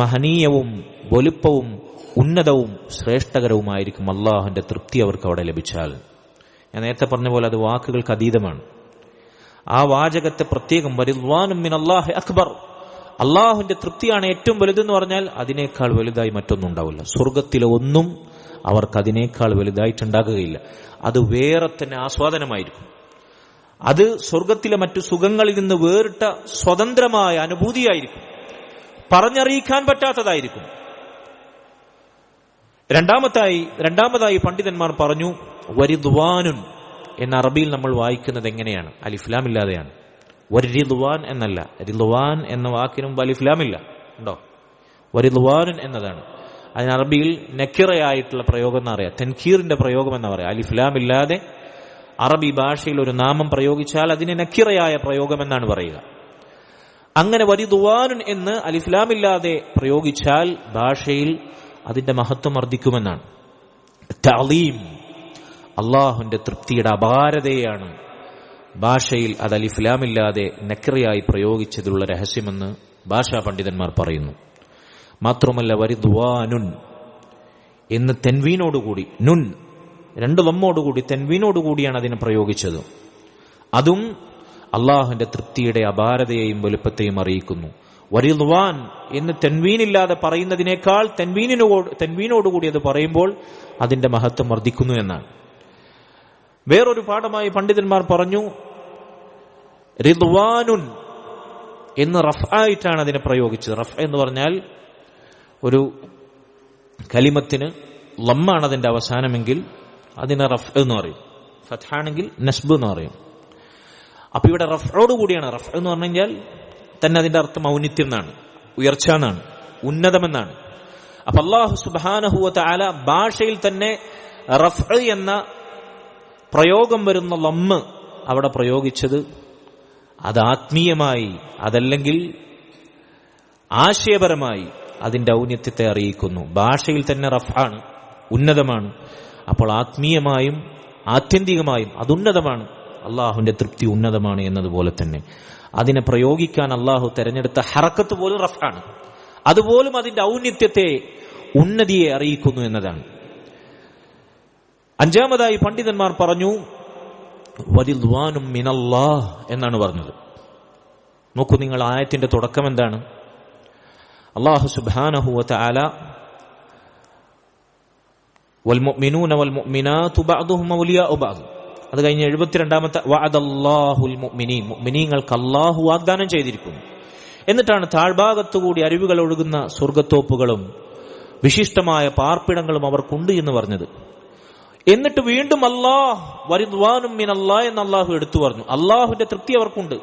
മഹനീയവും വലുപ്പവും ഉന്നതവും ശ്രേഷ്ഠകരവുമായിരിക്കും അല്ലാഹുവിന്റെ തൃപ്തി അവർക്ക് അവിടെ ലഭിച്ചാൽ. ഞാൻ നേരത്തെ പറഞ്ഞ പോലെ അത് വാക്കുകൾക്ക് അതീതമാണ്. ആ വാചകത്തെ പ്രത്യേകം വരിദ്വാനും മിനല്ലാഹി അക്ബർ, അല്ലാഹുവിന്റെ തൃപ്തിയാണ് ഏറ്റവും വലുതെന്ന് പറഞ്ഞാൽ അതിനേക്കാൾ വലുതായി മറ്റൊന്നും ഉണ്ടാവില്ല. സ്വർഗത്തിലെ ഒന്നും അവർക്ക് അതിനേക്കാൾ വലുതായിട്ടുണ്ടാകുകയില്ല. അത് വേറെ തന്നെ ആസ്വാദനമായിരിക്കും. അത് സ്വർഗത്തിലെ മറ്റു സുഖങ്ങളിൽ നിന്ന് വേറിട്ട സ്വതന്ത്രമായ അനുഭൂതിയായിരിക്കും, പറഞ്ഞറിയിക്കാൻ പറ്റാത്തതായിരിക്കും. രണ്ടാമതായി പണ്ഡിതന്മാർ പറഞ്ഞു, വരിദ്വാനുൻ എന്ന അറബിയിൽ നമ്മൾ വായിക്കുന്നത് എങ്ങനെയാണ്? അലിഫ്ലാം ഇല്ലാതെയാണ്. വരിദ്വാൻ എന്നല്ല, റിദ്വാൻ എന്ന വാക്കിനും അലിഫ്ലാമില്ല, ഉണ്ടോ? വരിദ്വാനുൻ എന്നതാണ്. അതിന് അറബിയിൽ നക്കിറയായിട്ടുള്ള പ്രയോഗം എന്നറിയാം, തൻകീറിന്റെ പ്രയോഗം എന്ന് പറയാം. അലിഫ്ലാം ഇല്ലാതെ അറബി ഭാഷയിൽ ഒരു നാമം പ്രയോഗിച്ചാൽ അതിന് നക്കിറയായ പ്രയോഗം എന്നാണ് പറയുക. അങ്ങനെ വരിദ്വാനുൻ എന്ന് അലിഫ്ലാമില്ലാതെ പ്രയോഗിച്ചാൽ ഭാഷയിൽ അതിന്റെ മഹത്വം വർദ്ധിക്കുമെന്നാണ്. തഅലീം, അല്ലാഹുവിന്റെ തൃപ്തിയുടെ അപാരതയാണ് ഭാഷയിൽ അത് അലിഫ്ലാമില്ലാതെ നക്രിയായി പ്രയോഗിച്ചതിലുള്ള രഹസ്യമെന്ന് ഭാഷാ പണ്ഡിതന്മാർ പറയുന്നു. മാത്രമല്ല വരിദ്വാനുൻ എന്ന് തെൻവീനോടുകൂടി, നുൻ രണ്ട് ലമ്മോടുകൂടി തെൻവീനോടുകൂടിയാണ് അതിനെ പ്രയോഗിച്ചത്. അതും അള്ളാഹുവിന്റെ തൃപ്തിയുടെ അപാരതയെയും വലുപ്പത്തെയും അറിയിക്കുന്നു. വരിദ്വാൻ എന്ന് തെൻവീനില്ലാതെ പറയുന്നതിനേക്കാൾ തെൻവീനോടുകൂടി അത് പറയുമ്പോൾ അതിന്റെ മഹത്വം വർദ്ധിക്കുന്നു എന്നാണ്. വേറൊരു പാഠമായി പണ്ഡിതന്മാർ പറഞ്ഞു, റിദ്വാനുൻ എന്ന് റഫ് ആയിട്ടാണ് അതിനെ പ്രയോഗിച്ചത്. റഫ് എന്ന് പറഞ്ഞാൽ ഒരു കലിമത്തിന് ലമ്മാണ് അതിന്റെ അവസാനമെങ്കിൽ അതിനെ റഫ് എന്ന് പറയും, ഫത്ഹാണെങ്കിൽ നസ്ബ് എന്ന് പറയും. അപ്പൊ ഇവിടെ റഫോടുകൂടിയാണ്. റഫ് എന്ന് പറഞ്ഞു കഴിഞ്ഞാൽ തന്നെ അതിന്റെ അർത്ഥം ഔന്നിത്യം എന്നാണ്, ഉയർച്ച എന്നാണ്, ഉന്നതമെന്നാണ്. അപ്പൊ അല്ലാഹു സുബ്ഹാനഹു വ തആല ഭാഷയിൽ തന്നെ റഫ് എന്ന പ്രയോഗം വരുന്ന ലമ്മ് അവിടെ പ്രയോഗിച്ചത് അത് ആത്മീയമായി, അതല്ലെങ്കിൽ ആശയപരമായി അതിന്റെ ഔന്നത്യത്തെ അറിയിക്കുന്നു. ഭാഷയിൽ തന്നെ റഫാണ്, ഉന്നതമാണ്. അപ്പോൾ ആത്മീയമായും ആത്യന്തികമായും അത് ഉന്നതമാണ്. അള്ളാഹുവിന്റെ തൃപ്തി ഉന്നതമാണ് എന്നതുപോലെ തന്നെ അതിനെ പ്രയോഗിക്കാൻ അള്ളാഹു തെരഞ്ഞെടുത്ത ഹറക്കത്ത് പോലും റഫാണ്. അതുപോലും അതിന്റെ ഔന്നത്യത്തെ, ഉന്നതിയെ അറിയിക്കുന്നു എന്നതാണ്. അഞ്ചാമതായി പണ്ഡിതന്മാർ പറഞ്ഞു വരിദ്വാനും മിനല്ലാഹ് എന്നാണ് പറഞ്ഞത്. നോക്കൂ, നിങ്ങൾ ആയത്തിന്റെ തുടക്കം എന്താണ്? അല്ലാഹു സുബ്ഹാനഹു വ തആല വൽമുഅ്മിനൂന വൽമുഅ്മിനാതു ബഅ്ദുഹും ഔലിയാഉ ബഅദ്, അത് കഴിഞ്ഞ 72ാമത്തെ വഅദല്ലാഹുൽ മുഅ്മിനീൻ, മുഅ്മിനീങ്ങൾക്ക് അല്ലാഹു വാഗ്ദാനം ചെയ്തിരിക്കുന്നു. എന്നിട്ടാണ് താഴ്ഭാഗത്തുകൂടി അരുവികൾ ഒഴുകുന്ന സ്വർഗ്ഗത്തോപ്പുകളും വിശിഷ്ടമായ പാർപ്പിടങ്ങളും അവർക്കുണ്ട് എന്ന് പറഞ്ഞത്. എന്നിട്ട് വീണ്ടും അല്ലാഹ് വരിദ്വാനും മിനല്ലാഹ് എന്ന് അല്ലാഹു എടുത്തു പറഞ്ഞു. അല്ലാഹുവിന്റെ തൃപ്തി അവർക്കുണ്ട്.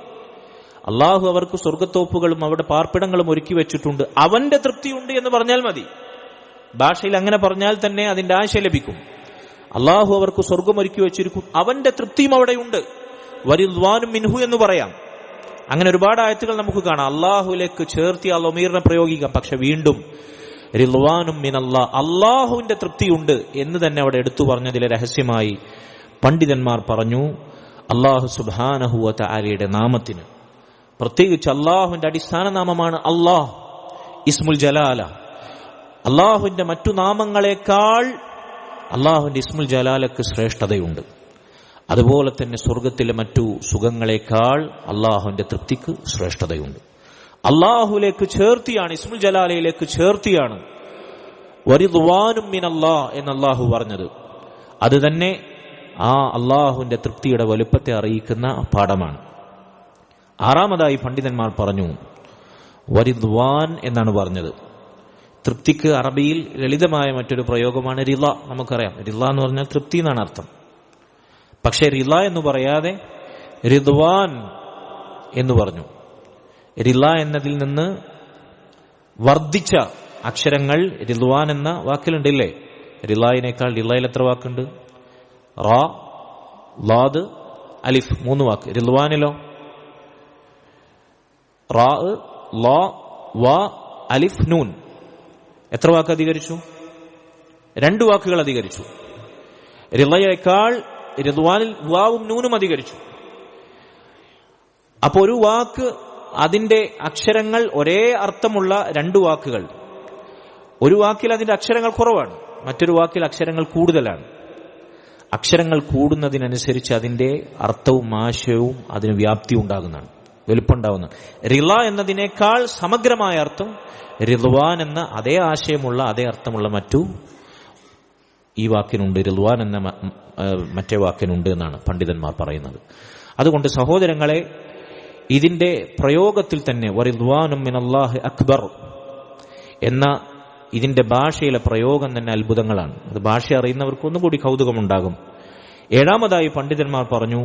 അല്ലാഹു അവർക്ക് സ്വർഗ്ഗത്തോപ്പുകളും അവിടെ പാർപ്പിടങ്ങളും ഒരുക്കി വെച്ചിട്ടുണ്ട്, അവന്റെ തൃപ്തിയുണ്ട് എന്ന് പറഞ്ഞാൽ മതി. ഭാഷയിൽ അങ്ങനെ പറഞ്ഞാൽ തന്നെ അതിന്റെ ആശയം ലഭിക്കും. അല്ലാഹു അവർക്ക് സ്വർഗം ഒരുക്കി വെച്ചിരിക്കും, അവന്റെ തൃപ്തിയും അവിടെയുണ്ട്. വരിദ്വാനും മിൻഹു എന്ന് പറയാം. അങ്ങനെ ഒരുപാട് ആയത്തുകൾ നമുക്ക് കാണാം. അല്ലാഹുവിലേക്ക് ചേർത്തി ആ ലമീറിനെ പ്രയോഗിക്കാം. പക്ഷെ വീണ്ടും റിദ്വാനും മിനല്ലാഹ്, അല്ലാഹുവിന്റെ തൃപ്തിയുണ്ട് എന്ന് തന്നെ അവിടെ എടുത്തു പറഞ്ഞതിലെ രഹസ്യമായി പണ്ഡിതന്മാർ പറഞ്ഞു, അല്ലാഹു സുബ്ഹാനഹു വ തആലയുടെ നാമത്തിന്, പ്രത്യേകിച്ച് അല്ലാഹുവിന്റെ അടിസ്ഥാന നാമമാണ് അല്ലാഹ്, ഇസ്മുൽ ജലാല. അല്ലാഹുവിന്റെ മറ്റു നാമങ്ങളെക്കാൾ അല്ലാഹുവിന്റെ ഇസ്മുൽ ജലാലക്ക് ശ്രേഷ്ഠതയുണ്ട്. അതുപോലെ തന്നെ സ്വർഗത്തിലെ മറ്റു സുഖങ്ങളെക്കാൾ അല്ലാഹുവിന്റെ തൃപ്തിക്ക് ശ്രേഷ്ഠതയുണ്ട്. അല്ലാഹുവിലേക്ക് ചേർത്തിയാണ്, ഇസ്മുൽ ജലാലയിലേക്ക് ചേർത്തിയാണ് വരിദ്വാനും മിനല്ലാഹ് എന്ന് അല്ലാഹു പറഞ്ഞത്. അത് തന്നെ ആ അല്ലാഹുവിന്റെ തൃപ്തിയുടെ വലുപ്പത്തെ അറിയിക്കുന്ന പാഠമാണ്. ആറാമതായി പണ്ഡിതന്മാർ പറഞ്ഞു വരിദ്വാൻ എന്നാണ് പറഞ്ഞത്. തൃപ്തിക്ക് അറബിയിൽ ലളിതമായ മറ്റൊരു പ്രയോഗമാണ് റിള. നമുക്കറിയാം, റിള എന്ന് പറഞ്ഞാൽ തൃപ്തി എന്നാണ് അർത്ഥം. പക്ഷെ റിള എന്ന് പറയാതെ റിദ്വാൻ എന്ന് പറഞ്ഞു. റിള എന്നതിൽ നിന്ന് വർദ്ധിച്ച അക്ഷരങ്ങൾ റിദ്വാൻ എന്ന വാക്കിലുണ്ടല്ലേ. റിളയിനേക്കാൾ റിളയിൽ എത്ര വാക്കുണ്ട്? റാ, ലാദ്, അലിഫ്, 3 വാക്ക്. റിദ്വാനിലോ റാ, ലാ, വാ, അലിഫ്, നൂൻ. എത്ര വാക്ക് അധികരിച്ചു? 2 വാക്കുകൾ അധികരിച്ചു. റിളയേക്കാൾ റിദ്വാനിൽ വാവും നൂനും അധികരിച്ചു. അപ്പൊ ഒരു വാക്ക്, അതിന്റെ അക്ഷരങ്ങൾ ഒരേ അർത്ഥമുള്ള 2 വാക്കുകൾ. ഒരു വാക്കിൽ അതിന്റെ അക്ഷരങ്ങൾ കുറവാണ്, മറ്റൊരു വാക്കിൽ അക്ഷരങ്ങൾ കൂടുതലാണ്. അക്ഷരങ്ങൾ കൂടുന്നതിനനുസരിച്ച് അതിന്റെ അർത്ഥവും ആശയവും അതിന് വ്യാപ്തി ഉണ്ടാകുന്നതാണ്, വലുപ്പമുണ്ടാവുന്നതാണ്. റിള എന്നതിനേക്കാൾ സമഗ്രമായ അർത്ഥം റിദ്വാൻ എന്ന അതേ ആശയമുള്ള, അതേ അർത്ഥമുള്ള മറ്റു ഈ വാക്കിനുണ്ട്, റിദ്വാൻ എന്ന മറ്റേ വാക്കിനുണ്ട് എന്നാണ് പണ്ഡിതന്മാർ പറയുന്നത്. അതുകൊണ്ട് സഹോദരങ്ങളെ, ഇതിന്റെ പ്രയോഗത്തിൽ തന്നെ വരിദ്വാനും മിനല്ലാഹി അക്ബർ എന്ന ഇതിന്റെ ഭാഷയിലെ പ്രയോഗം തന്നെ അത്ഭുതങ്ങളാണ്. അത് ഭാഷ അറിയുന്നവർക്ക് ഒന്നുകൂടി കൗതുകമുണ്ടാകും. ഏഴാമതായി പണ്ഡിതന്മാർ പറഞ്ഞു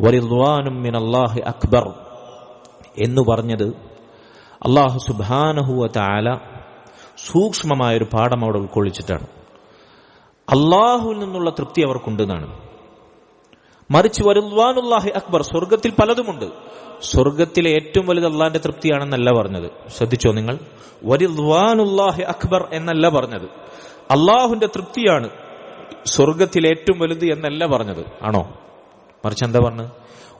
വരിദ്വാനും മിനല്ലാഹി അക്ബർ എന്ന് പറഞ്ഞത് അല്ലാഹു സുബ്ഹാനഹു വ തആല സൂക്ഷ്മമായൊരു പാഠം അവിടെ ഉൾക്കൊള്ളിച്ചിട്ടാണ്. അള്ളാഹുവിൽ നിന്നുള്ള തൃപ്തി അവർക്കുണ്ടെന്നാണ്. മറിച്ച് വരിദ്വാനുല്ലാഹി അക്ബർ, സ്വർഗത്തിൽ പലതുമുണ്ട്, സ്വർഗത്തിലെ ഏറ്റവും വലുത് അള്ളാഹിന്റെ തൃപ്തിയാണെന്നല്ല പറഞ്ഞത്. ശ്രദ്ധിച്ചോ നിങ്ങൾ, വരിദ്വാനുല്ലാഹി അക്ബർ എന്നല്ല പറഞ്ഞത്. അള്ളാഹുവിന്റെ തൃപ്തിയാണ് സ്വർഗത്തിലെ ഏറ്റവും വലുത് എന്നല്ല പറഞ്ഞത്. ആണോ? മറിച്ച് എന്താ പറഞ്ഞത്?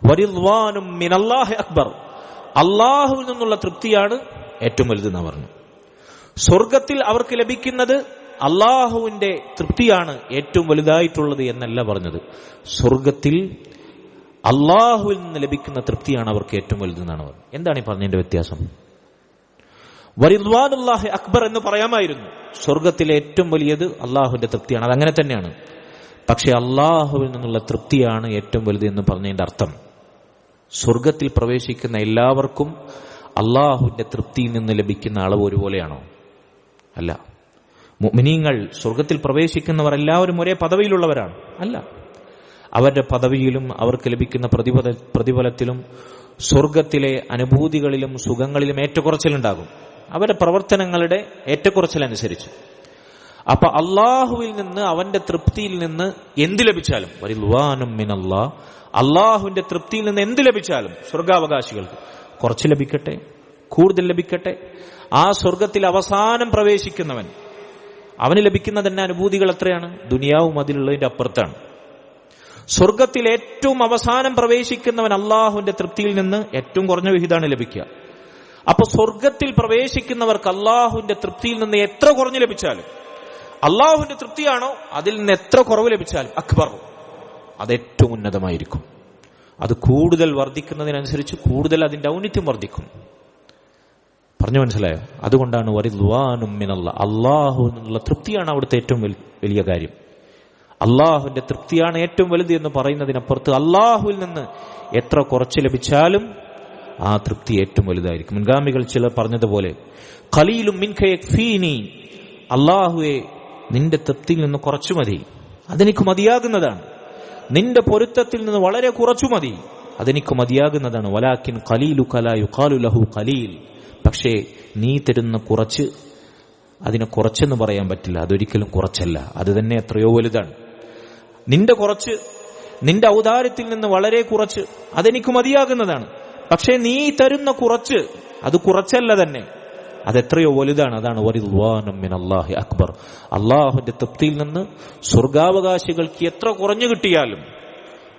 വറിദ്വാനും മിനല്ലാഹി അക്ബർ, അള്ളാഹുവിൽ നിന്നുള്ള തൃപ്തിയാണ് ഏറ്റവും വലുതെന്ന് പറഞ്ഞു. സ്വർഗത്തിൽ അവർക്ക് ലഭിക്കുന്നത് അള്ളാഹുവിന്റെ തൃപ്തിയാണ് ഏറ്റവും വലുതായിട്ടുള്ളത് എന്നല്ല പറഞ്ഞത്. സ്വർഗത്തിൽ അള്ളാഹുവിൽ നിന്ന് ലഭിക്കുന്ന തൃപ്തിയാണ് അവർക്ക് ഏറ്റവും വലുതെന്നാണ് പറഞ്ഞത്. എന്താണ് ഈ പറഞ്ഞതിന്റെ വ്യത്യാസം? വറിദ്വാനുല്ലാഹി അക്ബർ എന്ന് പറയാമായിരുന്നു. സ്വർഗത്തിലെ ഏറ്റവും വലിയത് അള്ളാഹുവിന്റെ തൃപ്തിയാണ്, അതങ്ങനെ തന്നെയാണ്. പക്ഷെ അള്ളാഹുവിൽ നിന്നുള്ള തൃപ്തിയാണ് ഏറ്റവും വലുത് എന്ന് പറഞ്ഞതിന്റെ അർത്ഥം സ്വർഗത്തിൽ പ്രവേശിക്കുന്ന എല്ലാവർക്കും അള്ളാഹുവിന്റെ തൃപ്തിയിൽ നിന്ന് ലഭിക്കുന്ന അളവ് ഒരുപോലെയാണോ? അല്ല. മുഅ്മിനീങ്ങൾ, സ്വർഗത്തിൽ പ്രവേശിക്കുന്നവർ എല്ലാവരും ഒരേ പദവിയിലുള്ളവരാണ്? അല്ല. അവരുടെ പദവിയിലും അവർക്ക് ലഭിക്കുന്ന പ്രതിഫലത്തിലും സ്വർഗത്തിലെ അനുഭൂതികളിലും സുഖങ്ങളിലും ഏറ്റക്കുറച്ചിലുണ്ടാകും, അവരുടെ പ്രവർത്തനങ്ങളുടെ ഏറ്റക്കുറച്ചിലനുസരിച്ച്. അപ്പൊ അള്ളാഹുവിൽ നിന്ന്, അവന്റെ തൃപ്തിയിൽ നിന്ന് എന്ത് ലഭിച്ചാലും, വറിദ്വാനും മിനല്ലാഹ്, അള്ളാഹുവിന്റെ തൃപ്തിയിൽ നിന്ന് എന്ത് ലഭിച്ചാലും സ്വർഗാവകാശികൾക്ക് കുറച്ച് ലഭിക്കട്ടെ, കൂടുതൽ ലഭിക്കട്ടെ, ആ സ്വർഗത്തിൽ അവസാനം പ്രവേശിക്കുന്നവൻ അവന് ലഭിക്കുന്ന തന്നെ അനുഭൂതികൾ എത്രയാണ്? ദുനിയാവും അതിലുള്ളതിന്റെ അപ്പുറത്താണ്. സ്വർഗത്തിൽ ഏറ്റവും അവസാനം പ്രവേശിക്കുന്നവൻ അള്ളാഹുവിന്റെ തൃപ്തിയിൽ നിന്ന് ഏറ്റവും കുറഞ്ഞ വിഹിതമാണ് ലഭിക്കുക. അപ്പൊ സ്വർഗത്തിൽ പ്രവേശിക്കുന്നവർക്ക് അള്ളാഹുവിന്റെ തൃപ്തിയിൽ നിന്ന് എത്ര കുറഞ്ഞു ലഭിച്ചാലും, അള്ളാഹുവിന്റെ തൃപ്തിയാണോ അതിൽ നിന്ന് എത്ര കുറവ് ലഭിച്ചാലും അക്ബർ, അത് ഏറ്റവും ഉന്നതമായിരിക്കും. അത് കൂടുതൽ വർദ്ധിക്കുന്നതിനനുസരിച്ച് കൂടുതൽ അതിന്റെ ഔന്നിത്യം വർദ്ധിക്കും. പറഞ്ഞു മനസ്സിലായോ? അതുകൊണ്ടാണ് വറിദ്വാനും മിനല്ലാഹ്, അള്ളാഹുവിൽ നിന്നുള്ള തൃപ്തിയാണ് അവിടുത്തെ ഏറ്റവും വലിയ കാര്യം. അള്ളാഹുവിന്റെ തൃപ്തിയാണ് ഏറ്റവും വലുത് എന്ന് പറയുന്നതിനപ്പുറത്ത് അള്ളാഹുവിൽ നിന്ന് എത്ര കുറച്ച് ലഭിച്ചാലും ആ തൃപ്തി ഏറ്റവും വലുതായിരിക്കും. മുൻഗാമികൾ ചിലർ പറഞ്ഞതുപോലെ, ഖലീലും മിൻക യക്ഫീനി, അള്ളാഹുവെ നിന്റെ തൃപ്തിയിൽ നിന്ന് കുറച്ചു മതി, അതെനിക്ക് മതിയാകുന്നതാണ്. നിന്റെ പൊരുത്തത്തിൽ നിന്ന് വളരെ കുറച്ചു മതി, അതെനിക്ക് മതിയാകുന്നതാണ്. വലാകിൻ ഖലീലുക ലാ യുഖാലു ലഹു ഖലീൽ, പക്ഷേ നീ തരുന്ന കുറച്ച്, അതിനെ കുറച്ചെന്ന് പറയാൻ പറ്റില്ല, അതൊരിക്കലും കുറച്ചല്ല, അത് തന്നെ എത്രയോ വലുതാണ്. നിന്റെ കുറച്ച്, നിന്റെ ഔദാര്യത്തിൽ നിന്ന് വളരെ കുറച്ച്, അതെനിക്ക് മതിയാകുന്നതാണ്. പക്ഷേ നീ തരുന്ന കുറച്ച്, അത് കുറച്ചല്ല തന്നെ, അതെത്രയോ വലുതാണ്. അതാണ് വറിദ്വാനും മിനല്ലാഹി അക്ബർ. അള്ളാഹുവിന്റെ തൃപ്തിയിൽ നിന്ന് സ്വർഗാവകാശികൾക്ക് എത്ര കുറഞ്ഞു കിട്ടിയാലും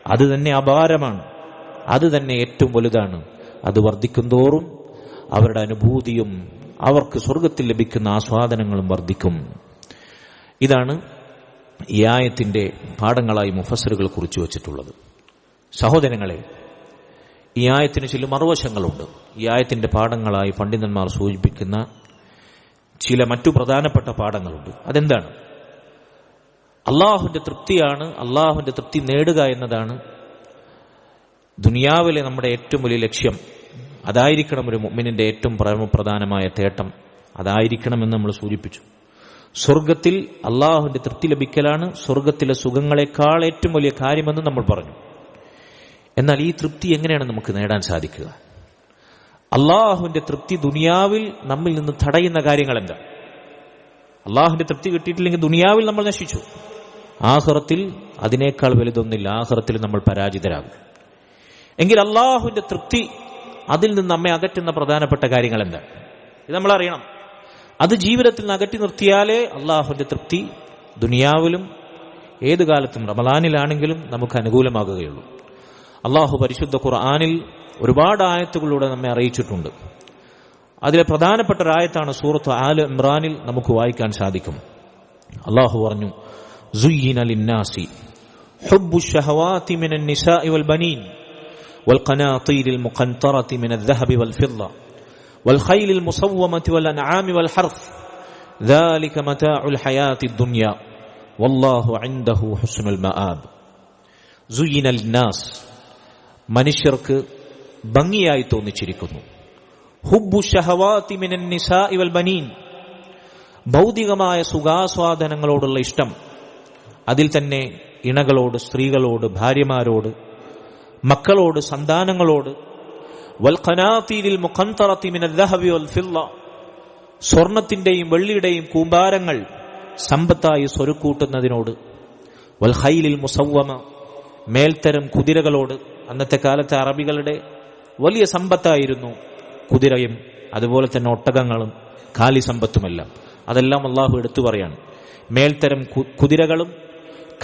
അത് തന്നെ അപാരമാണ്, അത് തന്നെ ഏറ്റവും വലുതാണ്. അത് വർദ്ധിക്കും തോറും അവരുടെ അനുഭൂതിയും അവർക്ക് സ്വർഗത്തിൽ ലഭിക്കുന്ന ആസ്വാദനങ്ങളും വർദ്ധിക്കും. ഇതാണ് ഈ ആയത്തിന്റെ പാഠങ്ങളായി മുഫസ്സിറുകൾ കുറിച്ചു വച്ചിട്ടുള്ളത്. സഹോദരങ്ങളെ, ഈ ആയത്തിന് ചില മറുവശങ്ങളുണ്ട്. ഈ ആയത്തിന്റെ പാഠങ്ങളായി പണ്ഡിതന്മാർ സൂചിപ്പിക്കുന്ന ചില മറ്റു പ്രധാനപ്പെട്ട പാഠങ്ങളുണ്ട്. അതെന്താണ്? അള്ളാഹുവിന്റെ തൃപ്തിയാണ്, അള്ളാഹുവിന്റെ തൃപ്തി നേടുക എന്നതാണ് ദുനിയാവിലെ നമ്മുടെ ഏറ്റവും വലിയ ലക്ഷ്യം. അതായിരിക്കണം ഒരു മുഅ്മിനിന്റെ ഏറ്റവും പ്രധാനമായ തേട്ടം, അതായിരിക്കണമെന്ന് നമ്മൾ സൂചിപ്പിച്ചു. സ്വർഗത്തിൽ അള്ളാഹുവിന്റെ തൃപ്തി ലഭിക്കലാണ് സ്വർഗത്തിലെ സുഖങ്ങളെക്കാൾ ഏറ്റവും വലിയ കാര്യമെന്ന് നമ്മൾ പറഞ്ഞു. എന്നാൽ ഈ തൃപ്തി എങ്ങനെയാണ് നമുക്ക് നേടാൻ സാധിക്കുക? അള്ളാഹുവിന്റെ തൃപ്തി ദുനിയാവിൽ നമ്മിൽ നിന്ന് തടയുന്ന കാര്യങ്ങൾ എന്താ? അള്ളാഹുവിന്റെ തൃപ്തി കിട്ടിയിട്ടില്ലെങ്കിൽ ദുനിയാവിൽ നമ്മൾ നശിച്ചു, ആഖിറത്തിൽ അതിനേക്കാൾ വലുതൊന്നില്ല, ആഖിറത്തിൽ നമ്മൾ പരാജിതരാകും. എങ്കിൽ അള്ളാഹുവിന്റെ തൃപ്തി, അതിൽ നിന്ന് നമ്മെ അകറ്റുന്ന പ്രധാനപ്പെട്ട കാര്യങ്ങൾ എന്താ? ഇത് നമ്മൾ അറിയണം. അത് ജീവിതത്തിൽ നിന്ന് അകറ്റി നിർത്തിയാലേ അള്ളാഹുവിന്റെ തൃപ്തി ദുനിയാവിലും ഏത് കാലത്തും റമളാനിലാണെങ്കിലും നമുക്ക് അനുകൂലമാകുകയുള്ളൂ. അള്ളാഹു പരിശുദ്ധ ഖുർആനിൽ ഒരുപാട് ആയത്തുകളിലൂടെ നമ്മെ അറിയിച്ചിട്ടുണ്ട്. അതിലെ പ്രധാനപ്പെട്ട ഒരു ആയത്താണ് സൂറത്ത് ആല് ഇമ്രാനിൽ നമുക്ക് വായിക്കാൻ സാധിക്കും. അള്ളാഹു പറഞ്ഞു, സുയ്യിന ലിന്നാസി ഹുബ്ബുശ് ശഹവാതി മിനൻ നിസാഇ വൽ ബനീൻ والقناطير المقنطرة من الذهب والفضة والخيل المصومة والأنعام والحرث ذلك متاع الحياة الدنيا والله عنده حسن المآب. زين للناس, മനുഷ്യർക്ക് ഭംഗിയായി തോന്നിച്ചിരിക്കുന്നു. ഹുബ്ബു ഷഹവാതി മിനൻ നിസാഇ വൽ ബനീൻ, ഭൗതികമായ സുഖാസ്വാദനങ്ങളോടുള്ള ഇഷ്ടം, അതിൽ തന്നെ ഇണകളോട്, സ്ത്രീകളോട്, ഭാര്യമാരോട്, മക്കളോട്, സന്താനങ്ങളോട്. വൽ ഖനാതീരിൽ മുഖന്തറതി മിനൽ ദഹബി വൽ ഫിദ്ദ, സ്വർണത്തിന്റെയും വെള്ളിയുടെയും കൂമ്പാരങ്ങൾ സമ്പത്തായി സ്വരുക്കൂട്ടുന്നതിനോട്. വൽ ഖൈലിൽ മുസവ്വമ, മേൽത്തരം കുതിരകളോട്. അന്നത്തെ കാലത്തെ അറബികളുടെ വലിയ സമ്പത്തായിരുന്നു കുതിരയും അതുപോലെ തന്നെ ഒട്ടകങ്ങളും കാലി സമ്പത്തുമെല്ലാം. അതെല്ലാം അള്ളാഹു എടുത്തു പറയാണ്. മേൽത്തരം കുതിരകളും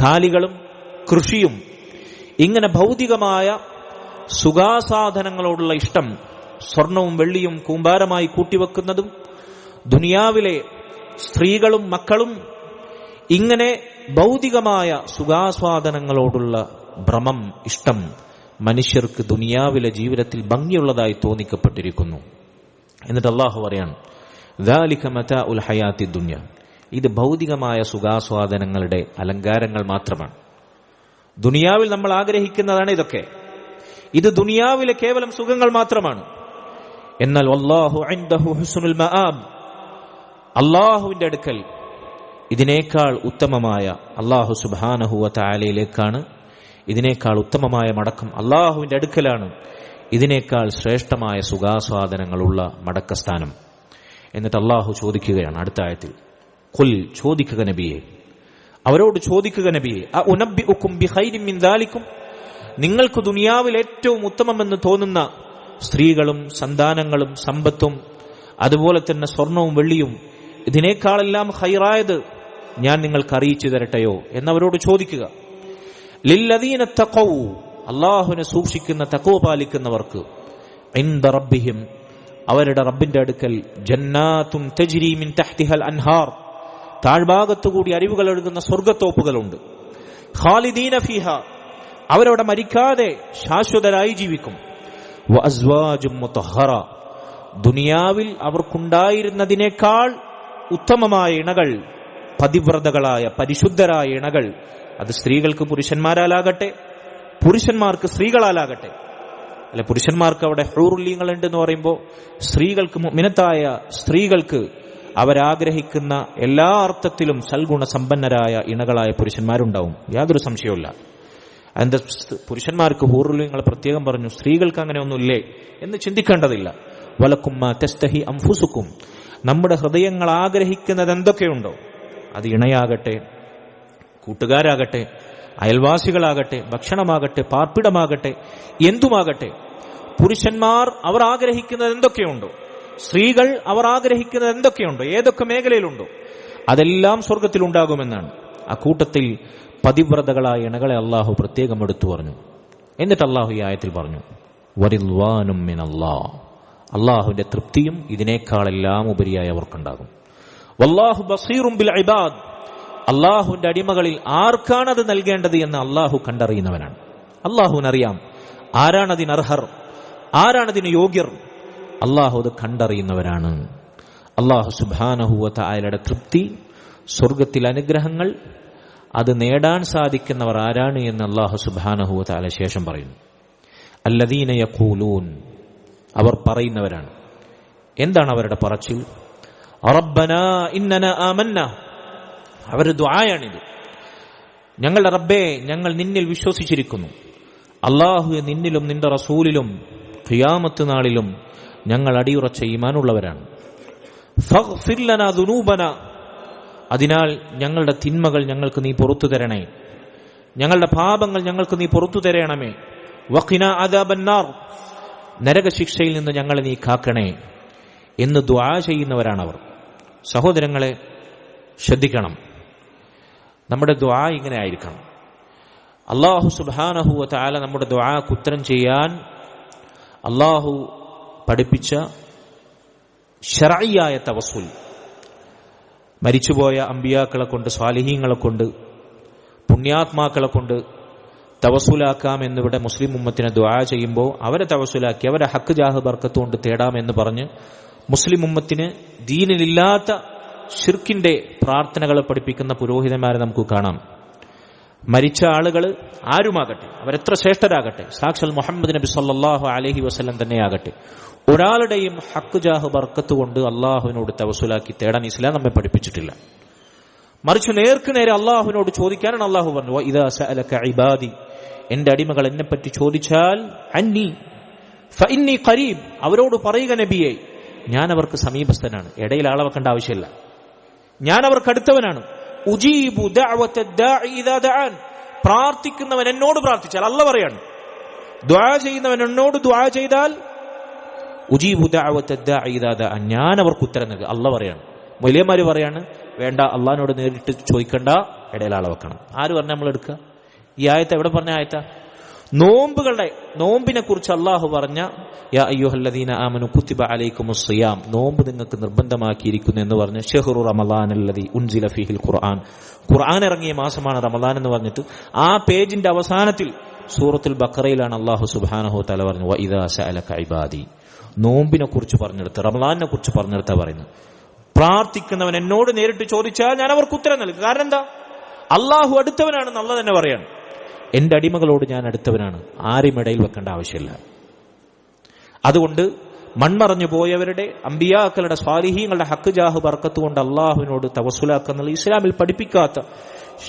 കാലികളും കൃഷിയും, ഇങ്ങനെ ഭൗതികമായ സുഖാസാധനങ്ങളോടുള്ള ഇഷ്ടം, സ്വർണവും വെള്ളിയും കൂമ്പാരമായി കൂട്ടിവെക്കുന്നതും, ദുനിയാവിലെ സ്ത്രീകളും മക്കളും, ഇങ്ങനെ ഭൗതികമായ സുഖാസ്വാദനങ്ങളോടുള്ള ഭ്രമം, ഇഷ്ടം മനുഷ്യർക്ക് ദുനിയാവിലെ ജീവിതത്തിൽ ഭംഗിയുള്ളതായി തോന്നിക്കപ്പെട്ടിരിക്കുന്നു. എന്നിട്ട് അള്ളാഹു പറയാണ്, ദാലിക മതാഉൽ ഹയാത്തി ദുനിയ, ഇത് ഭൗതികമായ സുഖാസ്വാദനങ്ങളുടെ അലങ്കാരങ്ങൾ മാത്രമാണ്. ദുനിയാവിൽ നമ്മൾ ആഗ്രഹിക്കുന്നതാണ് ഇതൊക്കെ. ഇത് ദുനിയാവിലെ കേവലം സുഖങ്ങൾ മാത്രമാണ്. എന്നാൽ വല്ലാഹു ഇൻദഹു ഹുസ്നുൽ മആബ്, അള്ളാഹുവിന്റെ അടുക്കൽ ഇതിനേക്കാൾ ഉത്തമമായ, അള്ളാഹു സുബ്ഹാനഹു വ തആലയിലേക്കാണ് ഇതിനേക്കാൾ ഉത്തമമായ മടക്കം. അള്ളാഹുവിന്റെ അടുക്കലാണ് ഇതിനേക്കാൾ ശ്രേഷ്ഠമായ സുഖാസ്വാദനങ്ങളുള്ള മടക്കസ്ഥാനം. എന്നിട്ട് അള്ളാഹു ചോദിക്കുകയാണ് അടുത്ത ആയത്തിൽ, ഖുൽ, ചോദിക്കുക നബിയെ, അവരോട് ചോദിക്കുക നബിയെ, അഉനബ്ബിഉകും ബിഖൈരിൻ മിൻ ദാലികും, നിങ്ങൾക്ക് ദുനിയാവിൽ ഏറ്റവും ഉത്തമമെന്ന് തോന്നുന്ന സ്ത്രീകളും സന്താനങ്ങളും സമ്പത്തും അതുപോലെ തന്നെ സ്വർണവും വെള്ളിയും, ഇതിനേക്കാളെല്ലാം ഖൈറായത് ഞാൻ നിങ്ങൾക്ക് അറിയിച്ചു തരട്ടെയോ എന്നവരോട് ചോദിക്കുക. ലില്ലദീന തഖൗ, അല്ലാഹുവിനെ സൂക്ഷിക്കുന്ന, തഖ്വ പാലിക്കുന്നവർക്ക്, ഇൻദ റബ്ബിഹിം, അവരുടെ റബ്ബിന്റെ അടുക്കൽ, ജന്നാത്തുൻ തജ്രി മിൻ തഹ്തിഹൽ അൻഹാർ, താഴ്ഭാഗത്തുകൂടി അരുവികൾ ഒഴുകുന്ന സ്വർഗ്ഗത്തോപ്പുകളുണ്ട്. ഖാലിദീന ഫീഹ, അവരവിടെ മരിക്കാതെ ശാശ്വതരായി ജീവിക്കും. വഅസ്വാജും മുതഹറ, ദുനിയാവിൽ അവർക്കുണ്ടായിരുന്നതിനേക്കാൾ ഉത്തമമായ ഇണകൾ, പതിവ്രതകളായ പരിശുദ്ധരായ ഇണകൾ. അത് സ്ത്രീകൾക്ക് പുരുഷന്മാരാലാകട്ടെ, പുരുഷന്മാർക്ക് സ്ത്രീകളാലാകട്ടെ. അല്ലെ, പുരുഷന്മാർക്ക് അവിടെ ഹൂറുല്യങ്ങൾ ഉണ്ടെന്ന് പറയുമ്പോൾ സ്ത്രീകൾക്ക്, മുഅ്മിനത്തായ സ്ത്രീകൾക്ക് അവരാഗ്രഹിക്കുന്ന എല്ലാ അർത്ഥത്തിലും സൽഗുണ സമ്പന്നരായ ഇണകളായ പുരുഷന്മാരുണ്ടാവും, യാതൊരു സംശയവുമില്ല. അതിന്റെ പുരുഷന്മാർക്ക് ഹൂറുല്യങ്ങൾ പ്രത്യേകം പറഞ്ഞു, സ്ത്രീകൾക്ക് അങ്ങനെ ഒന്നുമില്ലേ എന്ന് ചിന്തിക്കേണ്ടതില്ല. വലക്കും മാ തസ്തഹി അൻഫുസുക്കും, നമ്മുടെ ഹൃദയങ്ങൾ ആഗ്രഹിക്കുന്നത് എന്തൊക്കെയുണ്ടോ, അത് ഇണയാകട്ടെ, കൂട്ടുകാരാകട്ടെ, അയൽവാസികളാകട്ടെ, ഭക്ഷണമാകട്ടെ, പാർപ്പിടമാകട്ടെ, എന്തുമാകട്ടെ, പുരുഷന്മാർ അവർ ആഗ്രഹിക്കുന്നത് എന്തൊക്കെയുണ്ടോ, സ്ത്രീകൾ അവർ ആഗ്രഹിക്കുന്നത് എന്തൊക്കെയുണ്ടോ, ഏതൊക്കെ മേഖലയിലുണ്ടോ, അതെല്ലാം സ്വർഗത്തിലുണ്ടാകുമെന്നാണ്. ആ കൂട്ടത്തിൽ പതിവ്രതകളായ ഇണകളെ അള്ളാഹു പ്രത്യേകം എടുത്തു പറഞ്ഞു. എന്നിട്ട് അള്ളാഹു ഈ ആയത്തിൽ പറഞ്ഞു, വറിദ്വാനും മിനല്ലാഹ്, അള്ളാഹുവിന്റെ തൃപ്തിയും ഇതിനേക്കാളെല്ലാം ഉപരിയായി അവർക്കുണ്ടാകും. വല്ലാഹു ബസീറും ബിൽ ഇബാദ്, അള്ളാഹുവിന്റെ അടിമകളിൽ ആർക്കാണത് നൽകേണ്ടത് എന്ന് അള്ളാഹു കണ്ടറിയുന്നവനാണ്. അള്ളാഹുവിനറിയാം ആരാണതിന് അർഹർ, ആരാണതിന് യോഗ്യർ. അള്ളാഹു അത് കണ്ടറിയുന്നവരാണ്. അള്ളാഹു സുബ്ഹാനഹു വ തആലയുടെ തൃപ്തി, സ്വർഗത്തിലെ അനുഗ്രഹങ്ങൾ, അത് നേടാൻ സാധിക്കുന്നവർ ആരാണ് എന്ന് അള്ളാഹു സുബ്ഹാനഹു വ തആല ശേഷം പറയുന്നു. അല്ലദീന യഖൂലൂൻ, അവർ പറയുന്നവരാണ്. എന്താണ് അവരുടെ പറച്ചിൽ? റബ്ബനാ ഇന്നനാ ആമന്ന, അവരുടെ ദുആയാണിത്. ഞങ്ങളുടെ റബ്ബേ, ഞങ്ങൾ നിന്നിൽ വിശ്വസിച്ചിരിക്കുന്നു. അല്ലാഹുവേ, നിന്നിലും നിന്റെ റസൂലിലും ഖിയാമത്ത് നാളിലും ഞങ്ങൾ അടിയുറച്ച ഈമാനുള്ളവരാണ്. ഫഗ്ഫിർ ലനാ ദുനൂബനാ, അതിനാൽ ഞങ്ങളുടെ തിന്മകൾ ഞങ്ങൾക്ക് നീ പുറത്തു തരണേ, ഞങ്ങളുടെ പാപങ്ങൾ ഞങ്ങൾക്ക് നീ പുറത്തു തരണമേ. വഖിനാ അദാബന്നാർ, നരകശിക്ഷയിൽ നിന്ന് ഞങ്ങളെ നീ കാക്കണേ എന്ന് ദുആ ചെയ്യുന്നവരാണവർ. സഹോദരങ്ങളെ, ശ്രദ്ധിക്കണം, നമ്മുടെ ദുആ ഇങ്ങനെ ആയിരിക്കണം. അല്ലാഹു സുബ്ഹാനഹു വ തആല നമ്മുടെ ദുആക്ക് ഉത്തരം ചെയ്യാൻ അല്ലാഹു പഠിപ്പിച്ച ശർഈയായ തവസ്സുൽ, മരിച്ചുപോയ അമ്പിയാക്കളെ കൊണ്ട്, സ്വാലിഹീങ്ങളെ കൊണ്ട്, പുണ്യാത്മാക്കളെ കൊണ്ട് തവസ്സുലാക്കാം എന്നിവിടെ മുസ്ലിം ഉമ്മത്തിനെ ദുആ ചെയ്യുമ്പോൾ അവരെ തവസ്സുലാക്കി അവരെ ഹക്ക് ജാഹ് ബർക്കത്ത് കൊണ്ട് തേടാമെന്ന് പറഞ്ഞ് മുസ്ലിം ഉമ്മത്തിന് ദീനിലില്ലാത്ത ശിർക്കിന്റെ പ്രാർത്ഥനകളെ പഠിപ്പിക്കുന്ന പുരോഹിതന്മാരെ നമുക്ക് കാണാം. മരിച്ച ആളുകൾ ആരുമാകട്ടെ, അവരെത്ര ശ്രേഷ്ഠരാകട്ടെ, സാക്ഷാൽ മുഹമ്മദ് നബി സല്ലല്ലാഹു അലൈഹി വസല്ലം തന്നെയാകട്ടെ, ഒരാളുടെയും ഹക്ക് ജാഹ് ബർക്കത്ത് കൊണ്ട് അള്ളാഹുവിനോട് തവസ്സുലാക്കി തേടാൻ ഇസ്ലാം നമ്മെ പഠിപ്പിച്ചിട്ടില്ല. മറിച്ച് നേർക്ക് നേരെ അള്ളാഹുവിനോട് ചോദിക്കാനാണ് അള്ളാഹു പറഞ്ഞു, വഇദാ സഅലക ഇബാദി, എന്റെ അടിമകൾ എന്നെപ്പറ്റി ചോദിച്ചാൽ, അന്നി ഫഇന്നി ഖരീബ്, അവരോട് പറയുക നബിയെ, ഞാൻ അവർക്ക് സമീപസ്ഥനാണ്, ഇടയിൽ ആളെ വെക്കേണ്ട ആവശ്യമില്ല, ഞാൻ അവർക്ക് അടുത്തവനാണ്. ഉജീബു ദഅവത ദാഇ ഇദാ ദഅൻ, പ്രാർത്ഥിക്കുന്നവൻ എന്നോട് പ്രാർത്ഥിച്ചാൽ, അല്ല പറയാണ്, ദുആ ചെയ്യുന്നവൻ എന്നോട് ദുആ ചെയ്താൽ, ഉജീബു ദഅവത ദാഇ ഇദാ ദഅൻ, ഞാൻ അവർക്ക് ഉത്തരം നൽകും. അല്ല പറയാണ്. മൗലവിമാര് പറയാണ്, വേണ്ട, അള്ളാഹിനോട് നേരിട്ട് ചോദിക്കണ്ട, ഇടയിൽ ആളെ വെക്കണം. ആര് പറഞ്ഞ നമ്മൾ എടുക്കുക? ഈ ആയത്ത് എവിടെ പറഞ്ഞ ആയത്താ? നോമ്പിനെ കുറിച്ച് അള്ളാഹു പറഞ്ഞ യാ അയ്യുഹല്ലദീന ആമനു കുത്തിബ അലൈക്കുമുസ് സിയാം, നോമ്പ് നിങ്ങൾക്ക് നിർബന്ധമാക്കിയിരിക്കുന്നു എന്ന് പറഞ്ഞ് ഷഹ്റു റമളാനല്ലദീ ഉൻസില ഫീഹിൽ ഖുർആൻ, ഖുർആൻ ഇറങ്ങിയ മാസമാണ് റമളാൻ എന്ന് പറഞ്ഞിട്ട് ആ പേജിന്റെ അവസാനത്തിൽ സൂറത്തുൽ ബഖറയിലാണ് അള്ളാഹു സുബ്ഹാനഹു വതആല പറഞ്ഞു വഇദാ സഅലക ഇബാദി, നോമ്പിനെ കുറിച്ച് പറഞ്ഞെടുത്ത് റമളാനിനെ കുറിച്ച് പറഞ്ഞെടുത്താ പറയുന്നത്. പ്രാർത്ഥിക്കുന്നവൻ എന്നോട് നേരിട്ട് ചോദിച്ചാൽ ഞാൻ അവർക്ക് ഉത്തരം നൽകും. കാരണം എന്താ? അള്ളാഹു അടുത്തവനാണെന്ന് അള്ളാഹ് തന്നെ പറയാണ്. എന്റെ അടിമകളോട് ഞാൻ അടുത്തവനാണ്, ആരും ഇടയിൽ വെക്കേണ്ട ആവശ്യമില്ല. അതുകൊണ്ട് മൺമറഞ്ഞു പോയവരുടെ അമ്പിയാക്കളുടെ സ്വാലിഹീങ്ങളുടെ ഹക്ക് ജാഹ് ബർക്കത്ത് കൊണ്ട് അള്ളാഹുവിനോട് തവസ്സുലാക്കുന്നത് ഇസ്ലാമിൽ പഠിപ്പിക്കാത്ത,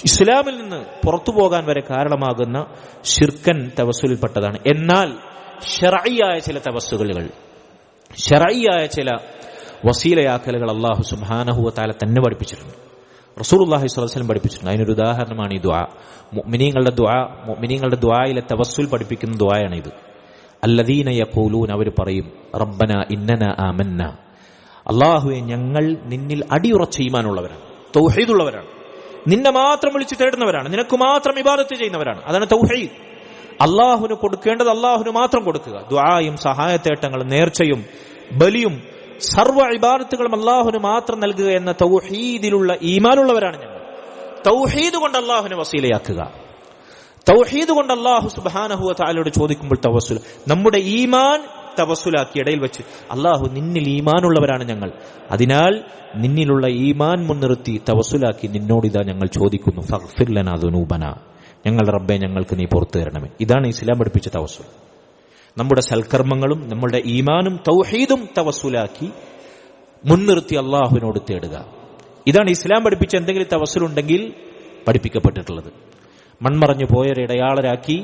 ഇസ്ലാമിൽ നിന്ന് പുറത്തു പോകാൻ വരെ കാരണമാകുന്ന ശിർക്കൻ തവസ്സുലിൽപ്പെട്ടതാണ്. എന്നാൽ ശർഈയായ ചില തവസ്സുലുകൾ, ശർഈയായ ചില വസീലയാക്കലുകൾ അള്ളാഹു സുബ്ഹാനഹു വ തആല തന്നെ പഠിപ്പിച്ചിട്ടുണ്ട്. റസൂലുള്ളാഹി സ്വല്ലല്ലാഹു അലൈഹി വസല്ലം പഠിപ്പിച്ചിട്ടുണ്ട്. അതിനൊരു ഉദാഹരണമാണ് ഈ ദുആ. മുഅ്മിനീങ്ങളുടെ ദുആയിലെ തവസ്സുൽ പഠിപ്പിക്കുന്ന ദുആയാണ് ഇത്. അല്ലദീന യഖൂലൂൻ, അവർ പറയും റബ്ബന ഇന്നന ആമന്ന, അല്ലാഹുവേ ഞങ്ങൾ നിന്നിൽ അടിയുറച്ച ഈമാനുള്ളവരാണ്, തൗഹീദുള്ളവരാണ്, നിന്നെ മാത്രം വിളിച്ചു തേടുന്നവരാണ്, നിനക്ക് മാത്രം ഇബാദത്ത് ചെയ്യുന്നവരാണ്. അതാണ് തൗഹീദ്. അള്ളാഹുവിന് കൊടുക്കേണ്ടത് അള്ളാഹുവിന് മാത്രം കൊടുക്കുക. ദുആയും സഹായത്തേട്ടങ്ങളും നേർച്ചയും ബലിയും സർവ്വ ഇബാദത്തുകളും അള്ളാഹുവിന് മാത്രം നൽകുക എന്ന തൗഹീദിലുള്ള ഈമാനുള്ളവരാണ് ഞങ്ങൾ. തൗഹീദ് കൊണ്ട് അള്ളാഹുവിനെ വസീലയാക്കുക, തൗഹീദ് കൊണ്ട് അള്ളാഹു സുബ്ഹാനഹു വ തആലയോട് ചോദിക്കുമ്പോൾ തവസ്സുൽ, നമ്മുടെ ഈമാൻ തവസ്സുലാക്കി ഇടയിൽ വെച്ച് അള്ളാഹു നിന്നിൽ ഈമാനുള്ളവരാണ് ഞങ്ങൾ, അതിനാൽ നിന്നിലുള്ള ഈമാൻ മുൻനിർത്തി തവസ്സുലാക്കി നിന്നോടിതാ ഞങ്ങൾ ചോദിക്കുന്നു ഫഗ്ഫിർ ലനാ ദുനൂബനാ, ഞങ്ങളുടെ റബ്ബേ ഞങ്ങൾക്ക് നീ പുറത്തു തരണമേ. ഇതാണ് ഇസ്ലാം പഠിപ്പിച്ച തവസ്സുൽ. നമ്മുടെ സൽക്കർമ്മങ്ങളും നമ്മുടെ ഈമാനും തൗഹീദും തവസ്സുലാക്കി മുൻനിർത്തി അള്ളാഹുവിനോട് തേടുക. ഇതാണ് ഇസ്ലാം പഠിപ്പിച്ച എന്തെങ്കിലും തവസ്സുലുണ്ടെങ്കിൽ പഠിപ്പിക്കപ്പെട്ടിട്ടുള്ളത്. മൺമറഞ്ഞു പോയവരെ ഇടയാളരാക്കി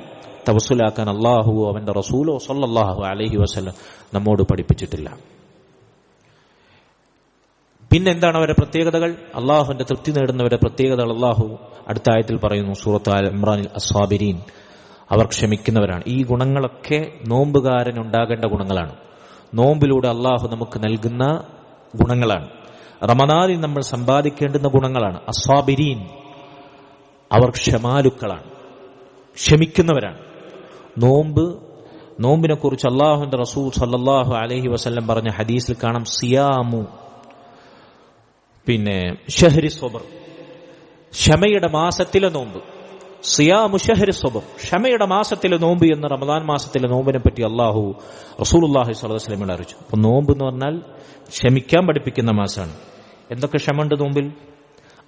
തവസ്സുലാക്കാൻ അള്ളാഹുവോ അവന്റെ റസൂലോ സല്ലല്ലാഹു അലൈഹി വസല്ലം നമ്മോട് പഠിപ്പിച്ചിട്ടില്ല. പിന്നെന്താണ് അവരുടെ പ്രത്യേകതകൾ? അള്ളാഹുവിന്റെ തൃപ്തി നേടുന്നവരുടെ പ്രത്യേകതകൾ അള്ളാഹു അടുത്ത ആയത്തിൽ പറയുന്നു. സൂറത്ത് ആൽ ഇമ്രാനിൽ അസ്സാബിരീൻ, അവർ ക്ഷമിക്കുന്നവരാണ്. ഈ ഗുണങ്ങളൊക്കെ നോമ്പുകാരൻ ഉണ്ടാകേണ്ട ഗുണങ്ങളാണ്. നോമ്പിലൂടെ അള്ളാഹു നമുക്ക് നൽകുന്ന ഗുണങ്ങളാണ്. റമദാനിൽ നമ്മൾ സമ്പാദിക്കേണ്ടുന്ന ഗുണങ്ങളാണ്. അസ്സാബിരീൻ, അവർ ക്ഷമാലുക്കളാണ്, ക്ഷമിക്കുന്നവരാണ്. നോമ്പിനെ കുറിച്ച് അള്ളാഹുവിന്റെ റസൂൽ സല്ലല്ലാഹു അലൈഹി വസല്ലം പറഞ്ഞ ഹദീസിൽ കാണാം സിയാമു ഷഹ്രി സ്വബർ, ക്ഷമയുടെ മാസത്തിലെ നോമ്പ്. സിയാമു ഷഹ്രി സ്വബർ, ക്ഷമയുടെ മാസത്തിലെ നോമ്പ് എന്ന് റമദാൻ മാസത്തിലെ നോമ്പിനെ പറ്റി അള്ളാഹു റസൂലുള്ളാഹി സ്വല്ലല്ലാഹു അലൈഹി വസല്ലം അറിയിച്ചു. അപ്പൊ നോമ്പ് എന്ന് പറഞ്ഞാൽ ക്ഷമിക്കാൻ പഠിപ്പിക്കുന്ന മാസമാണ്. എന്തൊക്കെ ക്ഷമയുണ്ട് നോമ്പിൽ?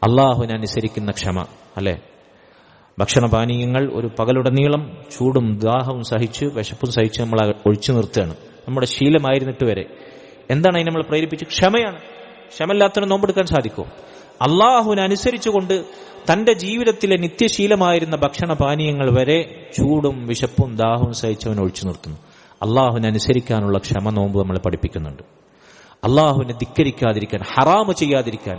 അള്ളാഹുവിനെ അനുസരിക്കുന്ന ക്ഷമ, അല്ലെ? ഭക്ഷണപാനീയങ്ങൾ ഒരു പകലുടനീളം ചൂടും ദാഹവും സഹിച്ച് വിശപ്പും സഹിച്ച് നമ്മൾ ഒഴിച്ചു നിർത്തുകയാണ്, നമ്മുടെ ശീലമായിരുന്നിട്ട് വരെ. എന്താണ് അതിന് നമ്മൾ പ്രേരിപ്പിച്ച്? ക്ഷമയാണ്. ക്ഷമയില്ലാത്തവന് നോമ്പെടുക്കാൻ സാധിക്കുമോ? അള്ളാഹുവിനെ അനുസരിച്ചുകൊണ്ട് തന്റെ ജീവിതത്തിലെ നിത്യശീലമായിരുന്ന ഭക്ഷണപാനീയങ്ങൾ വരെ ചൂടും വിശപ്പും ദാഹവും സഹിച്ചവൻ ഒഴിച്ചു നിർത്തുന്നു. അള്ളാഹുവിനെ അനുസരിക്കാനുള്ള ക്ഷമ നോമ്പ് നമ്മളെ പഠിപ്പിക്കുന്നുണ്ട്. അള്ളാഹുവിനെ ധിക്കരിക്കാതിരിക്കാൻ, ഹറാമ് ചെയ്യാതിരിക്കാൻ.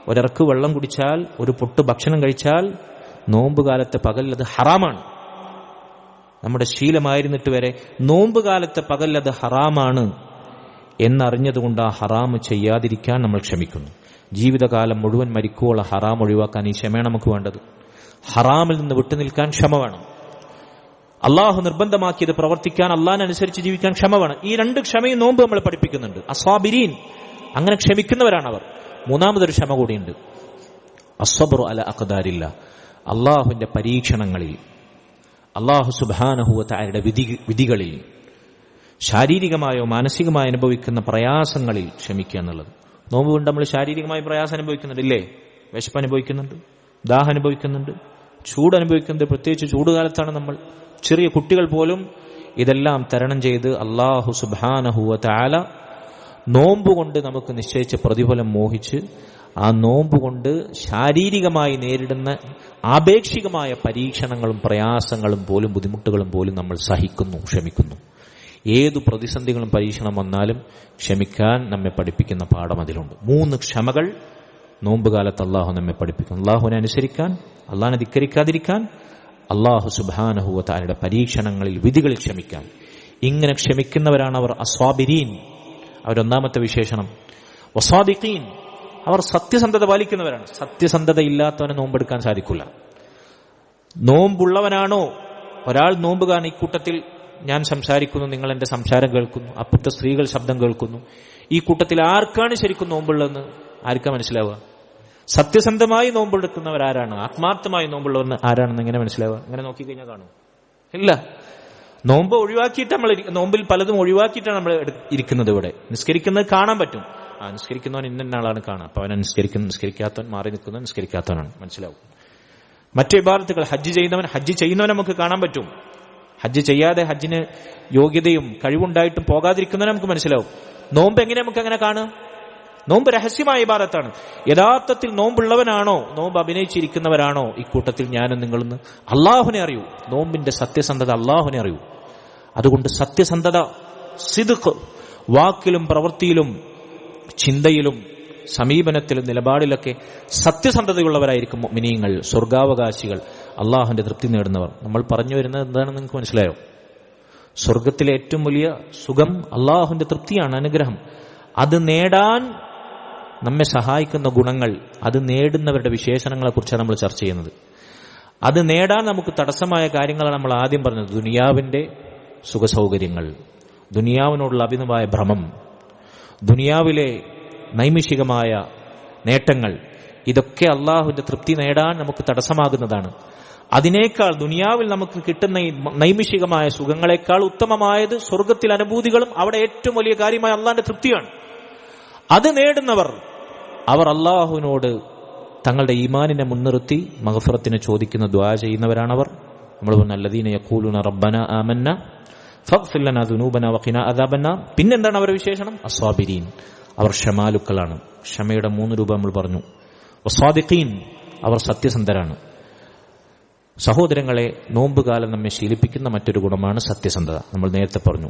ഒരിറക്ക് വെള്ളം കുടിച്ചാൽ, ഒരു പൊട്ട് ഭക്ഷണം കഴിച്ചാൽ നോമ്പുകാലത്തെ പകൽ അത് ഹറാമാണ്. നമ്മുടെ ശീലമായിരുന്നിട്ട് വരെ നോമ്പുകാലത്തെ പകൽ അത് ഹറാമാണ് എന്നറിഞ്ഞതുകൊണ്ട് ആ ഹറാമ് ചെയ്യാതിരിക്കാൻ നമ്മൾ ക്ഷമിക്കുന്നു. ജീവിതകാലം മുഴുവൻ മരിക്കുവോളം ഹറാം ഒഴിവാക്കാൻ ഈ ക്ഷമയാണ് നമുക്ക് വേണ്ടത്. ഹറാമിൽ നിന്ന് വിട്ടുനിൽക്കാൻ ക്ഷമ വേണം. അള്ളാഹു നിർബന്ധമാക്കിയത് പ്രവർത്തിക്കാൻ, അള്ളാഹിനനുസരിച്ച് ജീവിക്കാൻ ക്ഷമ വേണം. ഈ രണ്ട് ക്ഷമയും നോമ്പ് നമ്മൾ പഠിപ്പിക്കുന്നുണ്ട്. അസ്വാബിരീൻ, അങ്ങനെ ക്ഷമിക്കുന്നവരാണ് അവർ. മൂന്നാമതൊരു ക്ഷമ കൂടിയുണ്ട്, അസ്സബ്റു അല അഖ്ദാരില്ല, അള്ളാഹുവിന്റെ പരീക്ഷണങ്ങളിൽ, അള്ളാഹു സുബ്ഹാനഹു വ തആലയുടെ വിധികളിൽ, ശാരീരികമായോ മാനസികമായോ അനുഭവിക്കുന്ന പ്രയാസങ്ങളിൽ ക്ഷമിക്കുക എന്നുള്ളത്. നോമ്പ് കൊണ്ട് നമ്മൾ ശാരീരികമായി പ്രയാസം അനുഭവിക്കുന്നുണ്ട്, ഇല്ലേ? വിശപ്പ് അനുഭവിക്കുന്നുണ്ട്, ദാഹം അനുഭവിക്കുന്നുണ്ട്, ചൂട് അനുഭവിക്കുന്നുണ്ട്. പ്രത്യേകിച്ച് ചൂടുകാലത്താണ് നമ്മൾ. ചെറിയ കുട്ടികൾ പോലും ഇതെല്ലാം തരണം ചെയ്ത് അള്ളാഹു സുബ്ഹാനഹു വ തആല നോമ്പ് കൊണ്ട് നമുക്ക് നിശ്ചയിച്ച പ്രതിഫലം മോഹിച്ച് ആ നോമ്പ് കൊണ്ട് ശാരീരികമായി നേരിടുന്ന ആപേക്ഷികമായ പരീക്ഷണങ്ങളും പ്രയാസങ്ങളും പോലും ബുദ്ധിമുട്ടുകളും പോലും നമ്മൾ സഹിക്കുന്നു, ക്ഷമിക്കുന്നു. ഏതു പ്രതിസന്ധികളും പരീക്ഷണം വന്നാലും ക്ഷമിക്കാൻ നമ്മെ പഠിപ്പിക്കുന്ന പാഠം അതിലുണ്ട്. 3 ക്ഷമകൾ നോമ്പുകാലത്ത് അള്ളാഹു നമ്മെ പഠിപ്പിക്കുന്നു. അള്ളാഹുവിനെ അനുസരിക്കാൻ, അള്ളാഹിനെ ധിക്കരിക്കാതിരിക്കാൻ, അള്ളാഹു സുബ്ഹാനഹു വ തആലയുടെ പരീക്ഷണങ്ങളിൽ, വിധികളിൽ ക്ഷമിക്കാൻ. ഇങ്ങനെ ക്ഷമിക്കുന്നവരാണ് അവർ അസ്വാബിരീൻ. അവരൊന്നാമത്തെ വിശേഷണം. വസാദിഖീൻ, അവർ സത്യസന്ധത പാലിക്കുന്നവരാണ്. സത്യസന്ധത ഇല്ലാത്തവന് നോമ്പെടുക്കാൻ സാധിക്കില്ല. നോമ്പുള്ളവനാണോ ഒരാൾ നോമ്പ് കാണി കൂട്ടത്തിൽ ഞാൻ സംസാരിക്കുന്നു, നിങ്ങൾ എന്റെ സംസാരം കേൾക്കുന്നു, അപ്പുറത്തെ സ്ത്രീകൾ ശബ്ദം കേൾക്കുന്നു. ഈ കൂട്ടത്തിൽ ആർക്കാണ് ശരിക്കും നോമ്പുള്ളതെന്ന് ആർക്കാ മനസ്സിലാവുക? സത്യസന്ധമായി നോമ്പെടുക്കുന്നവരാരാണ്, ആത്മാർത്ഥമായി നോമ്പുള്ളവർ ആരാണെന്ന് എങ്ങനെ മനസ്സിലാവുക? അങ്ങനെ നോക്കിക്കഴിഞ്ഞാൽ കാണും ഇല്ല. നോമ്പ് ഒഴിവാക്കിയിട്ട് നോമ്പിൽ പലതും ഒഴിവാക്കിയിട്ടാണ് നമ്മൾ ഇരിക്കുന്നത്. ഇവിടെ നിസ്കരിക്കുന്നത് കാണാൻ പറ്റും. നിസ്കരിക്കുന്നവൻ ഇന്ന ആളാണ് കാണാം, അപ്പൊ അവനെ നിസ്കരിക്കാത്തവൻ മാറി നിൽക്കുന്നവൻ നിസ്കരിക്കാത്തവനാണ് മനസ്സിലാവും. മറ്റു ഇബാദത്തുകൾ ഹജ്ജ് ചെയ്യുന്നവൻ നമുക്ക് കാണാൻ പറ്റും. ഹജ്ജ് ചെയ്യാതെ ഹജ്ജിന് യോഗ്യതയും കഴിവുണ്ടായിട്ടും പോകാതിരിക്കുന്നവനെ നമുക്ക് മനസ്സിലാവും. നോമ്പ് എങ്ങനെ നമുക്ക് അങ്ങനെ കാണുക? നോമ്പ് രഹസ്യമായ ഇബാദത്താണ്. യഥാർത്ഥത്തിൽ നോമ്പുള്ളവനാണോ, നോമ്പ് അഭിനയിച്ചിരിക്കുന്നവരാണോ ഇക്കൂട്ടത്തിൽ ഞാനും നിങ്ങളെന്ന് അള്ളാഹുവിനെ അറിയൂ. നോമ്പിന്റെ സത്യസന്ധത അള്ളാഹുവിനെ അറിയൂ. അതുകൊണ്ട് സത്യസന്ധത, സിദ്ഖ്, വാക്കിലും പ്രവൃത്തിയിലും ചിന്തയിലും സമീപനത്തിലും നിലപാടിലൊക്കെ സത്യസന്ധതയുള്ളവരായിരിക്കും മുഅ്മിനീങ്ങൾ, സ്വർഗാവകാശികൾ, അള്ളാഹുവിന്റെ തൃപ്തി നേടുന്നവർ. നമ്മൾ പറഞ്ഞു വരുന്നത് എന്താണെന്ന് നിങ്ങൾക്ക് മനസ്സിലായോ? സ്വർഗത്തിലെ ഏറ്റവും വലിയ സുഖം അള്ളാഹുവിന്റെ തൃപ്തിയാണ്, അനുഗ്രഹം. അത് നേടാൻ നമ്മെ സഹായിക്കുന്ന ഗുണങ്ങൾ, അത് നേടുന്നവരുടെ വിശേഷണങ്ങളെക്കുറിച്ചാണ് നമ്മൾ ചർച്ച ചെയ്യുന്നത്. അത് നേടാൻ നമുക്ക് തടസ്സമായ കാര്യങ്ങളാണ് നമ്മൾ ആദ്യം പറഞ്ഞത്. ദുനിയാവിന്റെ സുഖസൗകര്യങ്ങൾ, ദുനിയാവിനോടുള്ള അഭിനവായ ഭ്രമം, ദുനിയാവിലെ നൈമിഷികമായ നേട്ടങ്ങൾ, ഇതൊക്കെ അള്ളാഹുവിന്റെ തൃപ്തി നേടാൻ നമുക്ക് തടസ്സമാകുന്നതാണ്. അതിനേക്കാൾ ദുനിയാവിൽ നമുക്ക് കിട്ടുന്ന ഈ നൈമിഷികമായ സുഖങ്ങളെക്കാൾ ഉത്തമമായത് സ്വർഗത്തിലെ അനുഭൂതികളും അവിടെ ഏറ്റവും വലിയ കാര്യമായ അള്ളാഹിന്റെ തൃപ്തിയാണ്. അത് നേടുന്നവർ അവർ അള്ളാഹുവിനോട് തങ്ങളുടെ ഈമാനിനെ മുൻനിർത്തി മഗ്ഫിറത്തിനെ ചോദിക്കുന്ന ദുആ ചെയ്യുന്നവരാണവർ. നമ്മൾ പറഞ്ഞ അല്ലദീന യഖൂലുന റബ്ബന ആമന്ന ഫഗ്ഫിർ ലനാ ദുനൂബന വഖിനാ അദാബന്നാർ. പിന്നെന്താണ് അവരുടെ വിശേഷണം? അസ്വാബിരീൻ, അവർ ക്ഷമാലുക്കളാണ്. ക്ഷമയുടെ 3 രൂപ നമ്മൾ പറഞ്ഞു. വസ്വാദിഖീൻ, അവർ സത്യസന്ധരാണ്. സഹോദരങ്ങളെ, നോമ്പുകാലം നമ്മെ ശീലിപ്പിക്കുന്ന മറ്റൊരു ഗുണമാണ് സത്യസന്ധത. നമ്മൾ നേരത്തെ പറഞ്ഞു,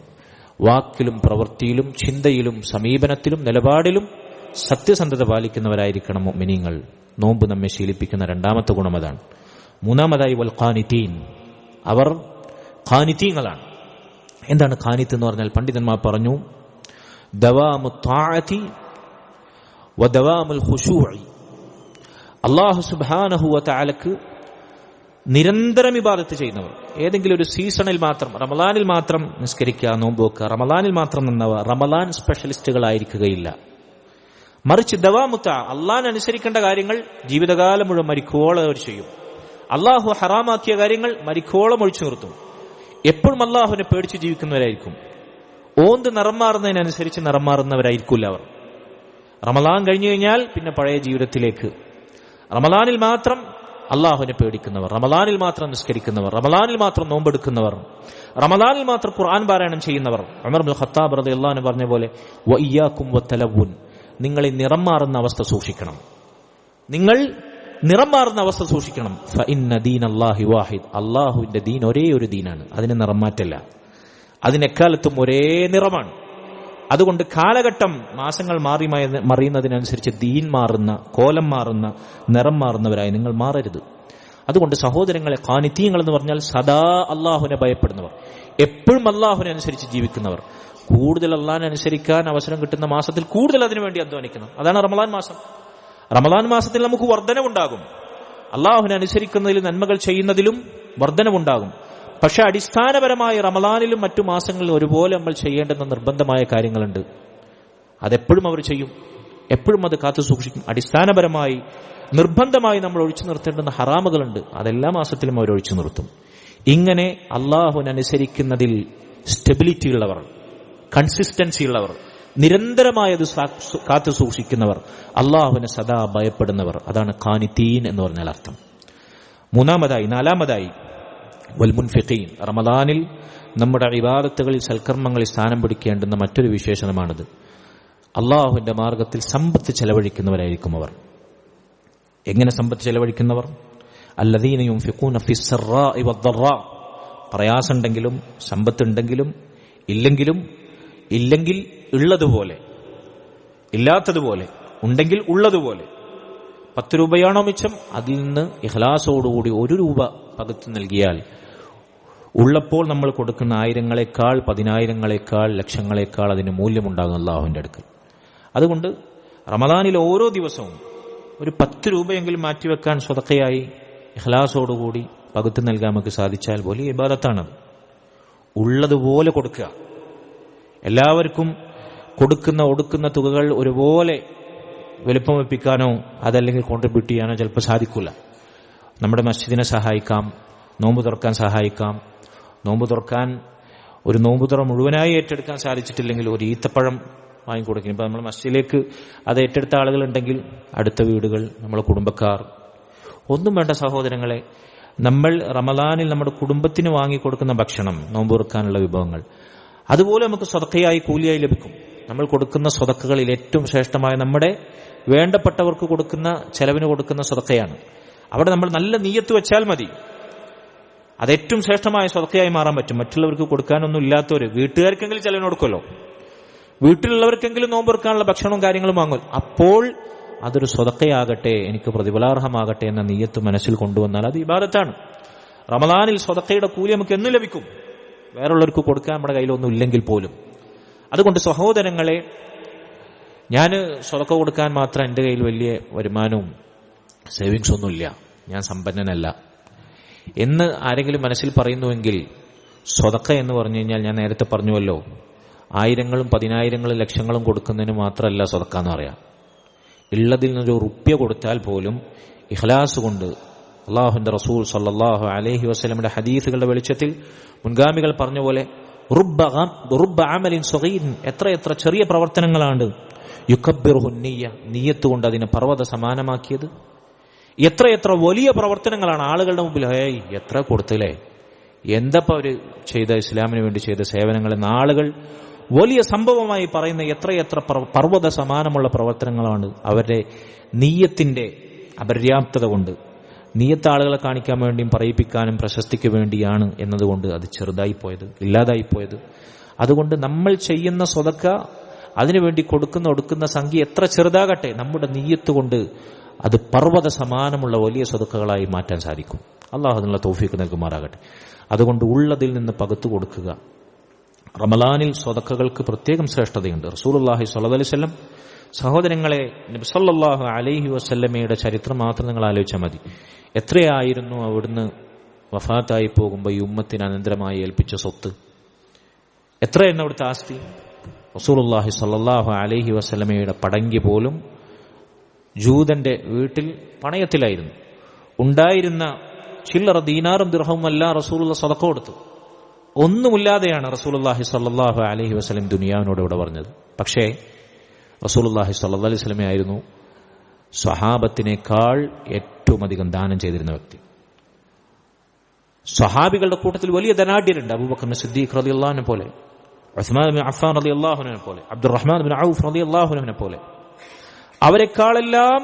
വാക്കിലും പ്രവൃത്തിയിലും ചിന്തയിലും സമീപനത്തിലും നിലപാടിലും സത്യസന്ധത പാലിക്കുന്നവരായിരിക്കണം മുഅ്മിനീങ്ങൾ. നോമ്പ് നമ്മെ ശീലിപ്പിക്കുന്ന രണ്ടാമത്തെ ഗുണം അതാണ്. മൂന്നാമതായി വൽ ഖാനിതീൻ, അവർ ഖാനിതീങ്ങളാണ്. എന്താണ് ഖാനിത്ത് എന്ന് പറഞ്ഞാൽ? പണ്ഡിതന്മാർ പറഞ്ഞു, ദവാമു ത്വാഅതി വദവാമുൽ ഖുശൂഇ. അല്ലാഹു സുബ്ഹാനഹു വ തആലക്ക് നിരന്തരം ഇബാദത്ത് ചെയ്യുന്നവർ. ഏതെങ്കിലും ഒരു സീസണിൽ മാത്രം, റമളാനിൽ മാത്രം നിസ്കരിക്കുക, നോമ്പ് വെക്കുക, റമളാനിൽ മാത്രം നിന്നവർ റമളാൻ സ്പെഷ്യലിസ്റ്റുകളായിരിക്കുകയില്ല. മറിച്ച് ദവാമുത്ത, അള്ളാഹിനെ അനുസരിക്കേണ്ട കാര്യങ്ങൾ ജീവിതകാലം മുഴുവൻ മരിക്കോളം അവർ ചെയ്യും. അള്ളാഹു ഹറാമാക്കിയ കാര്യങ്ങൾ മരിക്കോളം ഒഴിച്ചു നിർത്തും. എപ്പോഴും അള്ളാഹുവിനെ പേടിച്ച് ജീവിക്കുന്നവരായിരിക്കും. ഓന്ത് നിറം മാറുന്നതിനനുസരിച്ച് നിറം മാറുന്നവരായിരിക്കില്ല അവർ. റമളാൻ കഴിഞ്ഞു കഴിഞ്ഞാൽ പിന്നെ പഴയ ജീവിതത്തിലേക്ക്. റമളാനിൽ മാത്രം അള്ളാഹുവിനെ പേടിക്കുന്നവർ, റമളാനിൽ മാത്രം നിസ്കരിക്കുന്നവർ, റമളാനിൽ മാത്രം നോമ്പെടുക്കുന്നവർ, റമളാനിൽ മാത്രം ഖുർആൻ പാരായണം ചെയ്യുന്നവർ. ഉമർ ഇബ്നുൽ ഖത്താബ് റളിയല്ലാഹു അൻഹു പറഞ്ഞ പോലെ വഇയ്യാകും വതലവുൻ, നിങ്ങൾ ഈ നിറം മാറുന്ന അവസ്ഥ സൂക്ഷിക്കണം. നിങ്ങൾ നിറം മാറുന്ന അവസ്ഥ സൂക്ഷിക്കണം. ഫഇന്ന ദീനല്ലാഹി വാഹിദ്, അള്ളാഹുവിന്റെ ദീൻ ഒരേ ഒരു ദീനാണ്, അതിന് നിറം മാറ്റല്ല. അതിനെക്കാലത്തും ഒരേ നിറമാണ്. അതുകൊണ്ട് കാലഘട്ടം, മാസങ്ങൾ മറിയുന്നതിനനുസരിച്ച് ദീൻ മാറുന്ന, കോലം മാറുന്ന, നിറം മാറുന്നവരായി നിങ്ങൾ മാറരുത്. അതുകൊണ്ട് സഹോദരങ്ങളെ, ഖാനിതീങ്ങൾ എന്ന് പറഞ്ഞാൽ സദാ അള്ളാഹുവിനെ ഭയപ്പെടുന്നവർ, എപ്പോഴും അള്ളാഹുവിനെ അനുസരിച്ച് ജീവിക്കുന്നവർ. കൂടുതൽ അള്ളാഹിനെ അനുസരിക്കാൻ അവസരം കിട്ടുന്ന മാസത്തിൽ കൂടുതൽ അതിനുവേണ്ടി അധ്വാനിക്കണം. അതാണ് റമളാൻ മാസം. റമളാൻ മാസത്തിൽ നമുക്ക് വർധനവുണ്ടാകും. അള്ളാഹുവിനെ അനുസരിക്കുന്നതിലും നന്മകൾ ചെയ്യുന്നതിലും വർധനവുണ്ടാകും. പക്ഷെ അടിസ്ഥാനപരമായി റമളാനിലും മറ്റു മാസങ്ങളിലും ഒരുപോലെ നമ്മൾ ചെയ്യേണ്ടുന്ന നിർബന്ധമായ കാര്യങ്ങളുണ്ട്. അതെപ്പോഴും അവർ ചെയ്യും, എപ്പോഴും അത് കാത്തു സൂക്ഷിക്കും. അടിസ്ഥാനപരമായി നിർബന്ധമായി നമ്മൾ ഒഴിച്ചു നിർത്തേണ്ടുന്ന ഹറാമുകളുണ്ട്, അതെല്ലാ മാസത്തിലും അവർ ഒഴിച്ചു നിർത്തും. ഇങ്ങനെ അള്ളാഹുവിനനുസരിക്കുന്നതിൽ സ്റ്റെബിലിറ്റി ഉള്ളവർ, കൺസിസ്റ്റൻസി ഉള്ളവർ, നിരന്തരമായത് കാത്തു സൂക്ഷിക്കുന്നവർ, അള്ളാഹുവിനെ സദാ ഭയപ്പെടുന്നവർ, അതാണ് ഖാനിതീൻ എന്ന് പറഞ്ഞാൽ അർത്ഥം. നാലാമതായി വൽ മുൻഫിഖീൻ, റമളാനിൽ നമ്മുടെ ഇബാദത്തുകളിൽ, സൽക്കർമ്മങ്ങളിൽ സ്ഥാനം പിടിക്കേണ്ടുന്ന മറ്റൊരു വിശേഷണമാണിത്. അള്ളാഹുവിന്റെ മാർഗത്തിൽ സമ്പത്ത് ചെലവഴിക്കുന്നവരായിരിക്കും അവർ. എങ്ങനെ സമ്പത്ത് ചെലവഴിക്കുന്നവർ? അല്ലദീന യുൻഫിഖൂന ഫിസ്സറാഇ വദ്ദറാ, പ്രയാസമുണ്ടെങ്കിലും സമ്പത്തുണ്ടെങ്കിലും ഇല്ലെങ്കിൽ ഉള്ളതുപോലെ, ഇല്ലാത്തതുപോലെ, ഉണ്ടെങ്കിൽ ഉള്ളതുപോലെ. 10 രൂപയാണോ മിച്ചം, അതിൽ നിന്ന് ഇഖ്ലാസോടുകൂടി 1 രൂപ പകുത്തു നൽകിയാൽ ഉള്ളപ്പോൾ നമ്മൾ കൊടുക്കുന്ന ആയിരങ്ങളെക്കാൾ, 10,000-ങ്ങളെക്കാൾ, ലക്ഷങ്ങളെക്കാൾ അതിന് മൂല്യമുണ്ടാകും അള്ളാഹുവിന്റെ അടുക്കൽ. അതുകൊണ്ട് റമളാനിൽ ഓരോ ദിവസവും ഒരു 10 രൂപയെങ്കിലും മാറ്റിവെക്കാൻ സ്വതക്കയായി ഇഖ്ലാസോടുകൂടി പകുത്തു നൽകാൻ നമുക്ക് സാധിച്ചാൽ വലിയ ഇബാദത്താണ്. ഉള്ളതുപോലെ കൊടുക്കുക. എല്ലാവർക്കും ഒടുക്കുന്ന തുകകൾ ഒരുപോലെ വലുപ്പം വെപ്പിക്കാനോ അതല്ലെങ്കിൽ കോൺട്രിബ്യൂട്ട് ചെയ്യാനോ ചിലപ്പോൾ സാധിക്കില്ല. നമ്മുടെ മസ്ജിദിനെ സഹായിക്കാം, നോമ്പ് തുറക്കാൻ സഹായിക്കാം. നോമ്പ് തുറക്കാൻ ഒരു നോമ്പ് തുറ മുഴുവനായി ഏറ്റെടുക്കാൻ സാധിച്ചിട്ടില്ലെങ്കിൽ ഒരു ഈത്തപ്പഴം വാങ്ങിക്കൊടുക്കും. ഇപ്പം നമ്മൾ മസ്ജിദിലേക്ക് അത് ഏറ്റെടുത്ത ആളുകളുണ്ടെങ്കിൽ അടുത്ത വീടുകൾ, നമ്മളെ കുടുംബക്കാർ, ഒന്നും വേണ്ട സഹോദരങ്ങളെ, നമ്മൾ റമദാനിൽ നമ്മുടെ കുടുംബത്തിന് വാങ്ങിക്കൊടുക്കുന്ന ഭക്ഷണം, നോമ്പ് തുറക്കാനുള്ള വിഭവങ്ങൾ, അതുപോലെ നമുക്ക് സ്വതക്കയായി കൂലിയായി ലഭിക്കും. നമ്മൾ കൊടുക്കുന്ന സ്വതക്കകളിൽ ഏറ്റവും ശ്രേഷ്ഠമായ നമ്മുടെ വേണ്ടപ്പെട്ടവർക്ക് കൊടുക്കുന്ന, ചെലവിന് കൊടുക്കുന്ന സ്വതക്കയാണ്. അവിടെ നമ്മൾ നല്ല നീയത്ത് വെച്ചാൽ മതി, അത് ഏറ്റവും ശ്രേഷ്ഠമായ സ്വതക്കയായി മാറാൻ പറ്റും. മറ്റുള്ളവർക്ക് കൊടുക്കാനൊന്നും ഇല്ലാത്തവര്, വീട്ടുകാർക്കെങ്കിലും ചെലവിന് കൊടുക്കുമല്ലോ, വീട്ടിലുള്ളവർക്കെങ്കിലും നോമ്പ് തുറക്കാനുള്ള ഭക്ഷണവും കാര്യങ്ങളും വാങ്ങും. അപ്പോൾ അതൊരു സ്വതക്കയാകട്ടെ, എനിക്ക് പ്രതിഫലാർഹമാകട്ടെ എന്ന നീയത്ത് മനസ്സിൽ കൊണ്ടുവന്നാൽ അത് ഇബാദത്താണ്. റമദാനിൽ സ്വതക്കയുടെ കൂലി നമുക്ക് എന്ന് ലഭിക്കും, വേറുള്ളവർക്ക് കൊടുക്കാൻ നമ്മുടെ കയ്യിലൊന്നും ഇല്ലെങ്കിൽ പോലും. അതുകൊണ്ട് സഹോദരങ്ങളെ, ഞാൻ സ്വതക്ക കൊടുക്കാൻ മാത്രം എൻ്റെ കയ്യിൽ വലിയ വരുമാനവും സേവിങ്സ് ഒന്നുമില്ല, ഞാൻ സമ്പന്നനല്ല എന്ന് ആരെങ്കിലും മനസ്സിൽ പറയുന്നുവെങ്കിൽ, സ്വതക്ക എന്ന് പറഞ്ഞു കഴിഞ്ഞാൽ ഞാൻ നേരത്തെ പറഞ്ഞുവല്ലോ, ആയിരങ്ങളും പതിനായിരങ്ങളും ലക്ഷങ്ങളും കൊടുക്കുന്നതിന് മാത്രമല്ല സ്വതക്ക എന്ന് പറയാം. ഉള്ളതിൽ നിന്നൊരു റുപ്യ കൊടുത്താൽ പോലും ഇഖ്ലാസ് കൊണ്ട്, അല്ലാഹുവിന്റെ റസൂൽ സല്ലല്ലാഹു അലൈഹി വസല്ലമയുടെ ഹദീസുകളുടെ വെളിച്ചത്തിൽ മുൻഗാമികൾ പറഞ്ഞ പോലെ, റുബ്ബ അമലിൻ സഗീർ, എത്ര ചെറിയ പ്രവർത്തനങ്ങളാണ് യുകബ്ബിറുഹു നിയ്യ, നിയ്യത്ത് കൊണ്ട് അതിനെ പർവ്വത സമാനമാക്കിയത്. എത്ര വലിയ പ്രവർത്തനങ്ങളാണ് ആളുകളുടെ മുമ്പിൽ, ഹേയ് എത്ര കൊടുത്തില്ലേ, എന്തപ്പോ അവര് ചെയ്ത, ഇസ്ലാമിന് വേണ്ടി ചെയ്ത സേവനങ്ങളെന്ന് ആളുകൾ വലിയ സംഭവമായി പറയുന്ന എത്ര പർവ്വത സമാനമുള്ള പ്രവർത്തനങ്ങളാണ് അവരുടെ നീയത്തിന്റെ അപര്യാപ്തത കൊണ്ട്. നീയത്ത് ആളുകളെ കാണിക്കാൻ വേണ്ടിയും പറയിപ്പിക്കാനും പ്രശസ്തിക്ക് വേണ്ടിയാണ് എന്നതുകൊണ്ട് അത് ചെറുതായിപ്പോയത്, ഇല്ലാതായിപ്പോയത്. അതുകൊണ്ട് നമ്മൾ ചെയ്യുന്ന സ്വതക്ക, അതിനുവേണ്ടി ഒടുക്കുന്ന സംഖ്യ എത്ര ചെറുതാകട്ടെ, നമ്മുടെ നീയത്ത് കൊണ്ട് അത് പർവ്വത സമാനമുള്ള വലിയ സ്വതക്കകളായി മാറ്റാൻ സാധിക്കും. അല്ലാഹു അതിനുള്ള തൗഫീഖ് നൽകുമാറാകട്ടെ. അതുകൊണ്ട് ഉള്ളതിൽ നിന്ന് പകുത്തു കൊടുക്കുക. റമളാനിൽ സ്വതക്കകൾക്ക് പ്രത്യേകം ശ്രേഷ്ഠതയുണ്ട്. റസൂലുള്ളാഹി സ്വല്ലല്ലാഹു അലൈഹി വസല്ലം, സഹോദരങ്ങളെ, നബി സല്ലല്ലാഹു അലൈഹി വസല്ലമയുടെ ചരിത്രം മാത്രം നിങ്ങൾ ആലോചിച്ചാൽ മതി. എത്രയായിരുന്നു അവിടുന്ന് വഫാത്തായി പോകുമ്പോൾ ഈ ഉമ്മത്തിന് അനന്തരമായി ഏൽപ്പിച്ച സ്വത്ത്, എത്രയായിരുന്നു അവിടുത്തെ ആസ്തി. റസൂലുള്ളാഹി സ്വല്ലല്ലാഹു അലൈഹി വസല്ലമയുടെ പടങ്കി പോലും ജൂതന്റെ വീട്ടിൽ പണയത്തിലായിരുന്നു. ഉണ്ടായിരുന്ന ചില്ലറ ദീനാറും ദിർഹവും എല്ലാം റസൂലുള്ള സ്വതക്ക കൊടുത്തു. ഒന്നുമില്ലാതെയാണ് റസൂലുള്ളാഹി സ്വല്ലല്ലാഹു അലൈഹി വസല്ലം ദുനിയാവിനോട് ഇവിടെ പറഞ്ഞത്. പക്ഷേ റസൂലുള്ളാഹി സ്വല്ലല്ലാഹു അലൈഹി വസല്ലം ആയിരുന്നു സ്വഹാബത്തിനേക്കാൾ ഏറ്റവും അധികം ദാനം ചെയ്തിരുന്ന വ്യക്തി. സ്വഹാബികളുടെ കൂട്ടത്തിൽ വലിയ ധനാഢ്യരുണ്ട്. അബൂബക്കർ സിദ്ദീഖ് റളിയല്ലാഹു അൻഹു പോലെ, ഉസ്മാൻ ഇബ്നു അഫ്ഫാൻ റളിയല്ലാഹു അൻഹു പോലെ, അബ്ദുറഹ്മാൻ ഇബ്നു ഔഫ് റളിയല്ലാഹു അൻഹു പോലെ. അവരെക്കാളെല്ലാം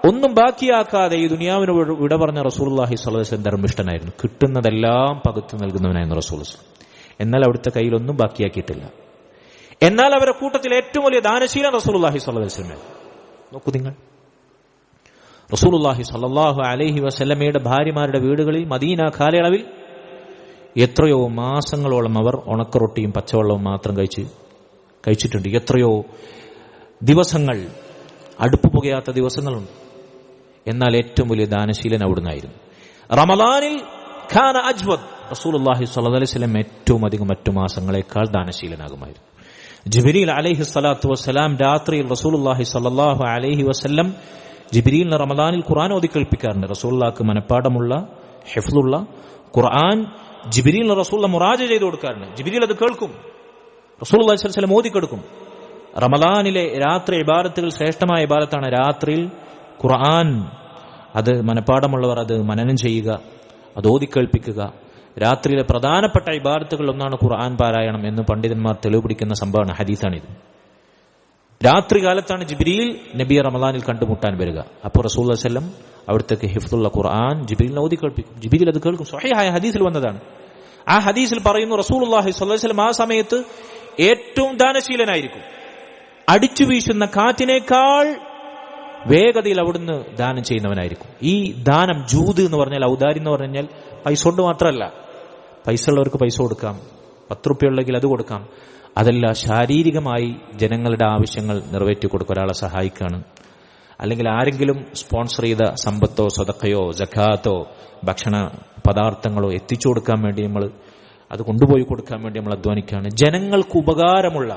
ഒന്നും ബാക്കിയാക്കാതെ ഈ ദുനിയാവിനോട് വിട പറഞ്ഞ റസൂലുള്ളാഹി സ്വല്ലല്ലാഹു അലൈഹി വസല്ലം ധർമ്മിഷ്ഠനായിരുന്നു. കിട്ടുന്നതെല്ലാം പകുത്തു നൽകുന്നവനായിരുന്നു റസൂലുള്ളാഹി. എന്നാൽ അവിടുത്തെ കയ്യിലൊന്നും ബാക്കിയാക്കിയിട്ടില്ല. എന്നാൽ അവരുടെ കൂട്ടത്തിൽ ഏറ്റവും വലിയ ദാനശീലൻ റസൂലുള്ളാഹി സ്വല്ലല്ലാഹു അലൈഹി വസല്ലം. നോക്കൂ നിങ്ങൾ, റസൂലുള്ളാഹി സ്വല്ലല്ലാഹു അലൈഹി വസല്ലമയുടെ ഭാര്യമാരുടെ വീടുകളിൽ മദീന കാലയളവിൽ എത്രയോ മാസങ്ങളോളം അവർ ഉണക്കറൊട്ടിയും പച്ചവെള്ളവും മാത്രം കഴിച്ചിട്ടുണ്ട്. എത്രയോ ദിവസങ്ങൾ അടുപ്പ് പുകയാത്ത ദിവസങ്ങളുണ്ട്. എന്നാൽ ഏറ്റവും വലിയ ദാനശീലൻ അവിടുന്നായിരുന്നു. റമളാനിൽ ഖാന അജ്വദ്, റസൂലുള്ളാഹി സ്വല്ലല്ലാഹു അലൈഹി വസല്ലം ഏറ്റവും അധികം മറ്റു മാസങ്ങളെക്കാൾ ദാനശീലനാകുമായിരുന്നു. ജിബ്രീൽ അലൈഹി സ്വലാത്തു വസ്സലാം രാത്രിയിൽ റസൂലുള്ളാഹി സ്വല്ലല്ലാഹു അലൈഹി വസല്ലം ജിബ്രീലിന് റമളാനിൽ ഖുർആൻ ഓതി കേൾപ്പിക്കാറുണ്ട്. റസൂലുള്ളാഹിക്ക് മനപ്പാഠമുള്ള ഹിഫ്ളുള്ള ഖുർആൻ ജിബ്രീലിന് റസൂലുള്ളാഹി മുറാജ ചെയ്തു കൊടുക്കാറുണ്ട്. ജിബ്രീൽ അത് കേൾക്കും, റസൂലുള്ളാഹി സ്വല്ലല്ലാഹു അലൈഹി വസല്ലം ഓതി കൊടുക്കും. റമളാനിലെ രാത്രി ഇബാദത്തുകൾ ശ്രേഷ്ഠമായ ഇബാദത്താണ്. രാത്രിയിൽ ഖുർആൻ അത് മനപ്പാഠമുള്ളവർ അത് മനനം ചെയ്യുക, അത് ഓതിക്കേൾപ്പിക്കുക. രാത്രിയിലെ പ്രധാനപ്പെട്ട ഇബാദത്തുകളിൽ ഒന്നാണ് ഖുർആൻ പാരായണം എന്ന് പണ്ഡിതന്മാർ തെളിവ് പിടിക്കുന്ന സംഭവമാണ്, ഹദീസാണിത്. രാത്രി കാലത്താണ് ജിബ്രീൽ നബിയെ റമളാനിൽ കണ്ടുമുട്ടാൻ വരിക. അപ്പോൾ റസൂലുള്ളാഹി സ്വല്ലല്ലാഹു അലൈഹി വസല്ലം അവിടുത്തെ ഹിഫ്ളുള്ള ഖുർആൻ ജിബ്രീലിനെ ഓതി കേൾപ്പിക്കും. ജിബ്രീൽ അത് കേൾക്കും. സ്വഹീഹായ ഹദീസിൽ വന്നതാണ്. ആ ഹദീസിൽ പറയുന്നു, റസൂലുള്ളാഹി സ്വല്ലല്ലാഹു അലൈഹി വസല്ലം ആ സമയത്ത് ഏറ്റവും ദാനശീലനായിരിക്കും. അടിച്ചു വീശുന്ന കാറ്റിനേക്കാൾ വേഗതയിൽ അവിടുന്ന് ദാനം ചെയ്യുന്നവനായിരിക്കും. ഈ ദാനം, ജൂദ് എന്ന് പറഞ്ഞാൽ, ഔദാര്യം എന്ന് പറഞ്ഞാൽ പൈസ കൊണ്ട് മാത്രമല്ല. പൈസ ഉള്ളവർക്ക് പൈസ കൊടുക്കാം, 10 റുപ്യ ഉള്ളെങ്കിൽ അത് കൊടുക്കാം. അതല്ല, ശാരീരികമായി ജനങ്ങളുടെ ആവശ്യങ്ങൾ നിറവേറ്റി കൊടുക്കുക, ഒരാളെ സഹായിക്കുകയാണ്. അല്ലെങ്കിൽ ആരെങ്കിലും സ്പോൺസർ ചെയ്ത സമ്പത്തോ സദഖയോ സകാത്തോ ഭക്ഷണ പദാർത്ഥങ്ങളോ എത്തിച്ചു കൊടുക്കാൻ വേണ്ടി നമ്മൾ അത് കൊണ്ടുപോയി കൊടുക്കാൻ വേണ്ടി നമ്മൾ അധ്വാനിക്കുകയാണ്. ജനങ്ങൾക്ക് ഉപകാരമുള്ള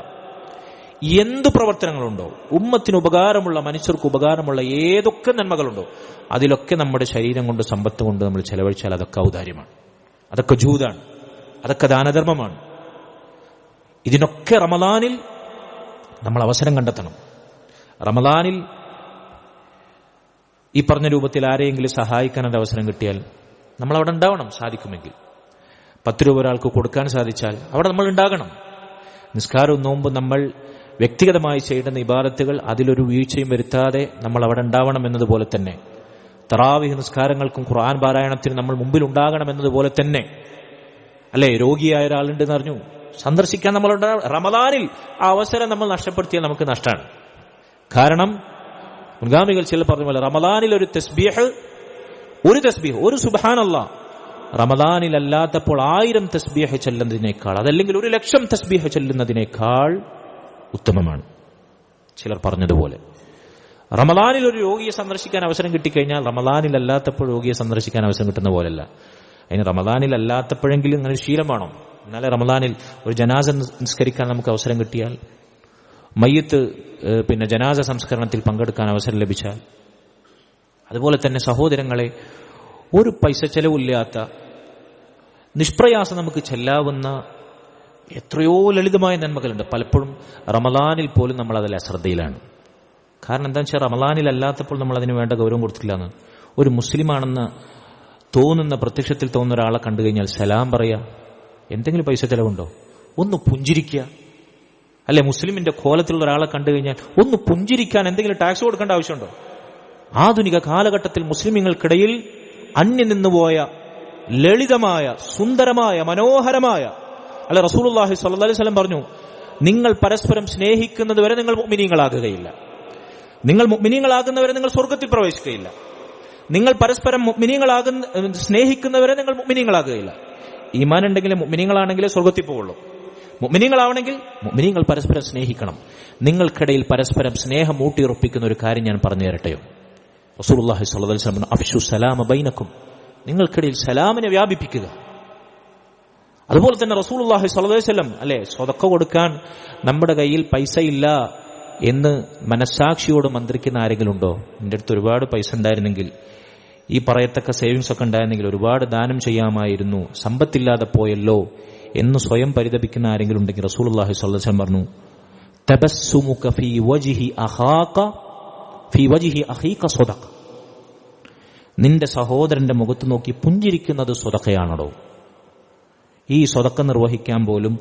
എന്ത് പ്രവർത്തനങ്ങളുണ്ടോ, ഉമ്മത്തിന് ഉപകാരമുള്ള, മനുഷ്യർക്ക് ഉപകാരമുള്ള ഏതൊക്കെ നന്മകളുണ്ടോ അതിലൊക്കെ നമ്മുടെ ശരീരം കൊണ്ട് സമ്പത്ത് കൊണ്ട് നമ്മൾ ചെലവഴിച്ചാൽ അതൊക്കെ ഔദാര്യമാണ്, അതൊക്കെ ജൂദാണ്, അതൊക്കെ ദാനധർമ്മമാണ്. ഇതിനൊക്കെ റമദാനിൽ നമ്മൾ അവസരം കണ്ടെത്തണം. റമദാനിൽ ഈ പറഞ്ഞ രൂപത്തിൽ ആരെയെങ്കിലും സഹായിക്കാനൊരു അവസരം കിട്ടിയാൽ നമ്മൾ അവിടെ ഉണ്ടാവണം. സാധിക്കുമെങ്കിൽ 10 രൂപ ഒരാൾക്ക് കൊടുക്കാൻ സാധിച്ചാൽ അവിടെ നമ്മൾ ഉണ്ടാകണം. നിസ്കാരവും നോമ്പും നമ്മൾ വ്യക്തിഗതമായി ചെയ്യുന്ന ഇബാദത്തുകൾ അതിലൊരു വീഴ്ചയും വരുത്താതെ നമ്മൾ അവിടെ ഉണ്ടാവണം എന്നതുപോലെ തന്നെ തറാവീഹ് നിസ്കാരങ്ങൾക്കും ഖുർആൻ പാരായണത്തിനും നമ്മൾ മുമ്പിൽ ഉണ്ടാകണം എന്നതുപോലെ തന്നെ അല്ലെ, രോഗിയായ ഒരാളുണ്ടെന്ന് അറിഞ്ഞു സന്ദർശിക്കാൻ നമ്മൾ റമദാനിൽ ആ അവസരം നമ്മൾ നഷ്ടപ്പെടുത്തിയാൽ നമുക്ക് നഷ്ടമാണ്. കാരണം മുൻഗാമികൾ ചില പറഞ്ഞ പോലെ റമദാനിൽ ഒരു തസ്ബീഹ് ഒരു സുബ്ഹാനല്ലാഹ് റമദാനിൽ അല്ലാത്തപ്പോൾ 1000 തസ്ബീഹ് ചൊല്ലുന്നതിനേക്കാൾ, അതല്ലെങ്കിൽ 1,00,000 തസ്ബീഹ് ചൊല്ലുന്നതിനേക്കാൾ ഉത്തമമാണ്. ചിലർ പറഞ്ഞതുപോലെ റമദാനിൽ ഒരു രോഗിയെ സന്ദർശിക്കാൻ അവസരം കിട്ടിക്കഴിഞ്ഞാൽ റമദാനിൽ അല്ലാത്തപ്പോൾ രോഗിയെ സന്ദർശിക്കാൻ അവസരം കിട്ടുന്ന പോലെയല്ല. അതിന് റമദാനിൽ അല്ലാത്തപ്പോഴെങ്കിലും അങ്ങനെ ശീലം വേണം. എന്നാലേ റമദാനിൽ ഒരു ജനാസ നിസ്കരിക്കാൻ നമുക്ക് അവസരം കിട്ടിയാൽ, മയ്യത്ത് ജനാസ സംസ്കരണത്തിൽ പങ്കെടുക്കാൻ അവസരം ലഭിച്ചാൽ, അതുപോലെ തന്നെ സഹോദരങ്ങളെ ഒരു പൈസ ചെലവില്ലാത്ത നിഷ്പ്രയാസം നമുക്ക് ചെല്ലാവുന്ന എത്രയോ ലളിതമായ നന്മകളുണ്ട്. പലപ്പോഴും റമദാനിൽ പോലും നമ്മൾ അതിൽ അശ്രദ്ധയിലാണ്. കാരണം എന്താ വെച്ചാൽ റമദാനിൽ അല്ലാത്തപ്പോൾ നമ്മൾ അതിന് വേണ്ട ഗൗരവം കൊടുത്തിട്ടില്ല എന്ന്. ഒരു മുസ്ലിമാണെന്ന് തോന്നുന്ന, പ്രത്യക്ഷത്തിൽ തോന്നുന്ന ഒരാളെ കണ്ടു കഴിഞ്ഞാൽ സലാം പറയുക. എന്തെങ്കിലും പൈസ ചെലവുണ്ടോ? ഒന്ന് പുഞ്ചിരിക്കുക. അല്ലെ, മുസ്ലിമിന്റെ കോലത്തിലുള്ള ഒരാളെ കണ്ടു കഴിഞ്ഞാൽ ഒന്ന് പുഞ്ചിരിക്കാൻ എന്തെങ്കിലും ടാക്സ് കൊടുക്കേണ്ട ആവശ്യമുണ്ടോ? ആധുനിക കാലഘട്ടത്തിൽ മുസ്ലിമീങ്ങൾക്കിടയിൽ അന്യം നിന്നുപോയ ലളിതമായ, സുന്ദരമായ, മനോഹരമായ, അല്ലെ, റസൂലുള്ളാഹി സ്വല്ലല്ലാഹു അലൈഹി വസല്ലം പറഞ്ഞു, നിങ്ങൾ പരസ്പരം സ്നേഹിക്കുന്നത് വരെ നിങ്ങൾ മുഅ്മിനീങ്ങളാകുകയില്ല. നിങ്ങൾ മുഅ്മിനീങ്ങളാകുന്നവരെ നിങ്ങൾ സ്വർഗത്തിൽ പ്രവേശിക്കുകയില്ല. നിങ്ങൾ പരസ്പരം സ്നേഹിക്കുന്നവരെ നിങ്ങൾ മുഅ്മിനീങ്ങളാകുകയില്ല. ഈമാൻ ഉണ്ടെങ്കിൽ മുഅ്മിനീങ്ങളാണെങ്കിലേ സ്വർഗത്തിൽ പോവുള്ളൂ. മുഅ്മിനീങ്ങളാവണമെങ്കിൽ മുഅ്മിനീങ്ങൾ പരസ്പരം സ്നേഹിക്കണം. നിങ്ങൾക്കിടയിൽ പരസ്പരം സ്നേഹം ഊട്ടിയുറപ്പിക്കുന്ന ഒരു കാര്യം ഞാൻ പറഞ്ഞു തരട്ടെയോ? റസൂലുള്ളാഹി സ്വല്ലല്ലാഹു അലൈഹി വസല്ലം അഫ്ശു സലാമ ബൈനക്കും, നിങ്ങൾക്കിടയിൽ സലാമിനെ വ്യാപിപ്പിക്കുക. അതുപോലെ തന്നെ റസൂലുള്ളാഹി സ്വല്ലല്ലാഹു അലൈഹി വസല്ലം അല്ലെ, സ്വതക്ക കൊടുക്കാൻ നമ്മുടെ കയ്യിൽ പൈസ ഇല്ല എന്ന് മനസ്സാക്ഷിയോട് മന്ത്രിക്കുന്ന ആരെങ്കിലും ഉണ്ടോ? എൻ്റെ അടുത്ത് ഒരുപാട് പൈസ ഉണ്ടായിരുന്നെങ്കിൽ, ഈ പറയത്തക്ക സേവിങ്സ് ഒക്കെ ഉണ്ടായിരുന്നെങ്കിൽ ഒരുപാട് ദാനം ചെയ്യാമായിരുന്നു, സമ്പത്തില്ലാതെ പോയല്ലോ എന്ന് സ്വയം പരിതപിക്കുന്ന ആരെങ്കിലും ഉണ്ടെങ്കിൽ റസൂലുള്ളാഹി സ്വല്ലല്ലാഹു അലൈഹി വസല്ലം പറഞ്ഞു, തബസ്സുമുക ഫീ വജ്ഹി അഖീക സ്വദഖ, നിന്റെ സഹോദരന്റെ മുഖത്ത് നോക്കി പുഞ്ചിരിക്കുന്നത് സ്വതക്കയാണോ? ഈ സ്വതക്ക നിർവഹിക്കാൻ പോലും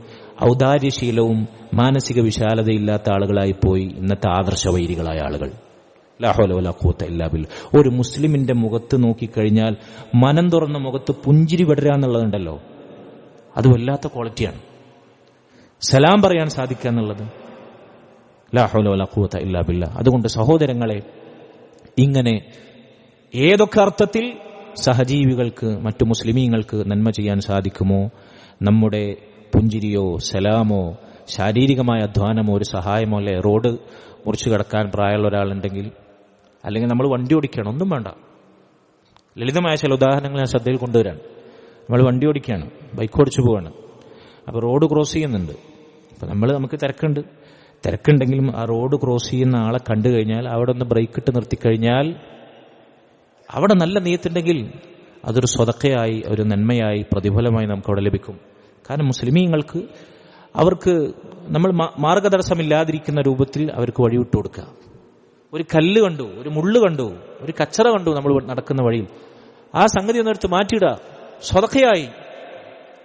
ഔദാര്യശീലവും മാനസിക വിശാലതയില്ലാത്ത ആളുകളായി പോയി ഇന്നത്തെ ആദർശവൈരികളായ ആളുകൾ. ലാ ഹൗല വലാ ഖുവത ഇല്ലാ ബില്ലാഹ്. ഒരു മുസ്ലിമിന്റെ മുഖത്ത് നോക്കിക്കഴിഞ്ഞാൽ മനം തുറന്ന മുഖത്ത് പുഞ്ചിരി വിടരുക എന്നുള്ളതുണ്ടല്ലോ, അത് വല്ലാത്ത ക്വാളിറ്റിയാണ്. സലാം പറയാൻ സാധിക്കുക എന്നുള്ളത് ലാ ഹൗല വലാ ഖുവത ഇല്ലാ ബില്ലാഹ്. അതുകൊണ്ട് സഹോദരങ്ങളെ, ഇങ്ങനെ ഏതൊക്കെ അർത്ഥത്തിൽ സഹജീവികൾക്ക്, മറ്റു മുസ്ലിമീങ്ങൾക്ക് നന്മ ചെയ്യാൻ സാധിക്കുമോ, നമ്മുടെ പുഞ്ചിരിയോ സലാമോ ശാരീരികമായ അധ്വാനമോ ഒരു സഹായമോ, അല്ലെ, റോഡ് മുറിച്ച് കിടക്കാൻ പ്രായമുള്ള ഒരാളുണ്ടെങ്കിൽ, അല്ലെങ്കിൽ നമ്മൾ വണ്ടി ഓടിക്കുകയാണ്, ഒന്നും വേണ്ട, ലളിതമായ ചില ഉദാഹരണങ്ങൾ ഞാൻ ശ്രദ്ധയിൽ കൊണ്ടുവരാൻ. നമ്മൾ വണ്ടി ഓടിക്കുകയാണ്, ബൈക്ക് ഓടിച്ചു പോവാണ്, അപ്പോൾ റോഡ് ക്രോസ് ചെയ്യുന്നുണ്ട്. അപ്പോൾ നമുക്ക് തിരക്കുണ്ടെങ്കിലും ആ റോഡ് ക്രോസ് ചെയ്യുന്ന ആളെ കണ്ടു കഴിഞ്ഞാൽ അവിടെ ഒന്ന് ബ്രേക്ക് ഇട്ട് നിർത്തിക്കഴിഞ്ഞാൽ, അവിടെ നല്ല നീയത്തുണ്ടെങ്കിൽ അതൊരു സ്വതക്കയായി, ഒരു നന്മയായി, പ്രതിഫലമായി നമുക്ക് അവിടെ ലഭിക്കും. കാരണം മുസ്ലിമീങ്ങൾക്ക് അവർക്ക് നമ്മൾ മാർഗതടസ്സമില്ലാതിരിക്കുന്ന രൂപത്തിൽ അവർക്ക് വഴിവിട്ടു കൊടുക്കുക. ഒരു കല്ല് കണ്ടു, ഒരു മുള്ളു കണ്ടു, ഒരു കച്ചറ കണ്ടു നമ്മൾ നടക്കുന്ന വഴിയിൽ, ആ സംഗതി ഒന്നെടുത്ത് മാറ്റിയിടുക, സ്വതക്കയായി.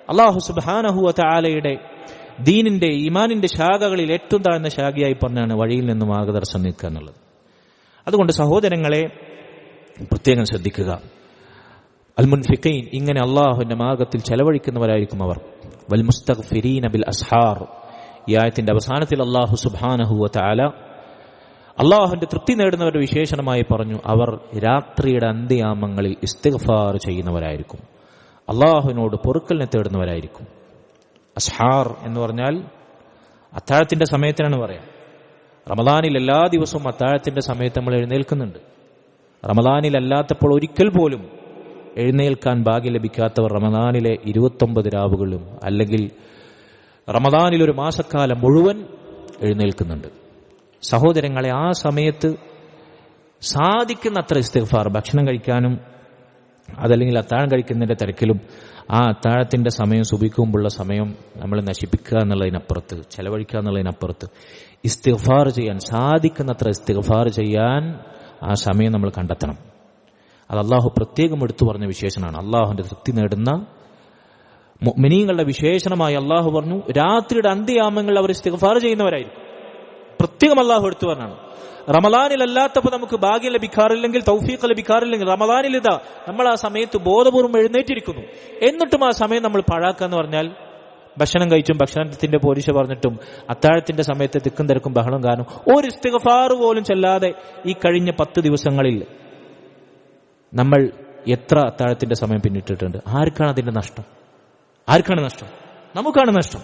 അല്ലാഹു സുബ്ഹാനഹു വ തആലയുടെ ദീനിന്റെ, ഈമാനിന്റെ ശാഖകളിൽ ഏറ്റവും താഴ്ന്ന ശാഖയായി പറഞ്ഞാണ് വഴിയിൽ നിന്ന് മാർഗതടസ്സം നീക്കുക എന്നുള്ളത്. അതുകൊണ്ട് സഹോദരങ്ങളെ പ്രത്യേകം ശ്രദ്ധിക്കുക. അൽ മുൻഫിഖീൻ, ഇങ്ങനെ അള്ളാഹുവിന്റെ മാർഗത്തിൽ ചെലവഴിക്കുന്നവരായിരിക്കും അവർ. വൽ മുസ്തഗ്ഫിരീന ബിൽ അസ്ഹാർ, ഈ ആയത്തിന്റെ അവസാനത്തിൽ അല്ലാഹു സുബ്ഹാനഹു വ തആല അള്ളാഹുവിന്റെ തൃപ്തി നേടുന്നവരുടെ വിശേഷണമായി പറഞ്ഞു, അവർ രാത്രിയുടെ അന്ത്യയാമങ്ങളിൽ ഇസ്തിഗ്ഫാർ ചെയ്യുന്നവരായിരിക്കും, അള്ളാഹുവിനോട് പൊറുക്കലിനെ തേടുന്നവരായിരിക്കും. അസ്ഹാർ എന്ന് പറഞ്ഞാൽ അത്താഴത്തിന്റെ സമയത്തിനാണ് പറയാം. റമദാനിൽ എല്ലാ ദിവസവും അത്താഴത്തിന്റെ സമയത്ത് നമ്മൾ എഴുന്നേൽക്കുന്നുണ്ട്. റമദാനിലല്ലാത്തപ്പോൾ ഒരിക്കൽ പോലും എഴുന്നേൽക്കാൻ ഭാഗ്യം ലഭിക്കാത്തവർ റമദാനിലെ 29 രാവുകളും അല്ലെങ്കിൽ റമദാനിൽ ഒരു മാസക്കാലം മുഴുവൻ എഴുന്നേൽക്കുന്നുണ്ട്. സഹോദരങ്ങളെ, ആ സമയത്ത് സാധിക്കുന്നത്ര ഇസ്തിഗ്ഫാർ, ഭക്ഷണം കഴിക്കാനും അതല്ലെങ്കിൽ അത്താഴം കഴിക്കുന്നതിന്റെ തിരക്കിലും ആ അത്താഴത്തിന്റെ സമയം സുബഹിക്കുമുള്ള സമയം നമ്മൾ നശിപ്പിക്കുക എന്നുള്ളതിനപ്പുറത്ത്, ചെലവഴിക്കുക എന്നുള്ളതിനപ്പുറത്ത് ഇസ്തിഗ്ഫാർ ചെയ്യാൻ, സാധിക്കുന്നത്ര ഇസ്തിഗ്ഫാർ ചെയ്യാൻ ആ സമയം നമ്മൾ കണ്ടെത്തണം. അത് അള്ളാഹു പ്രത്യേകം എടുത്തു പറഞ്ഞ വിശേഷണമാണ്. അള്ളാഹുവിന്റെ തൃപ്തി നേടുന്ന മുഅ്മിനീങ്ങളുടെ വിശേഷണമായി അള്ളാഹു പറഞ്ഞു, രാത്രിയുടെ അന്ത്യയാമങ്ങളിൽ അവർ ഇസ്തിഗ്ഫാർ ചെയ്യുന്നവരായിരിക്കും. പ്രത്യേകം അള്ളാഹു എടുത്തു പറഞ്ഞാണ്. റമദാനിലല്ലാത്തപ്പോൾ നമുക്ക് ഭാഗ്യം ലഭിക്കാറില്ലെങ്കിൽ, തൗഫീഖ് ലഭിക്കാറില്ലെങ്കിൽ, റമദാനിൽ ഇതാ നമ്മൾ ആ സമയത്ത് ബോധപൂർവ്വം എഴുന്നേറ്റിരിക്കുന്നു, എന്നിട്ടും ആ സമയം നമ്മൾ പാഴാക്കാന്ന് പറഞ്ഞാൽ, ഭക്ഷണം കഴിച്ചും ഭക്ഷണത്തിന്റെ പോലീശ പറഞ്ഞിട്ടും അത്താഴത്തിന്റെ സമയത്ത് തിക്കും തിരക്കും ബഹളം കാരണം ഒരു ഇസ്തിഗ്ഫാർ പോലും ചെല്ലാതെ ഈ കഴിഞ്ഞ 10 ദിവസങ്ങളിൽ നമ്മൾ എത്ര അത്താഴത്തിന്റെ സമയം പിന്നിട്ടിട്ടുണ്ട്? ആർക്കാണ് അതിന്റെ നഷ്ടം? ആർക്കാണ് നഷ്ടം? നമുക്കാണ് നഷ്ടം.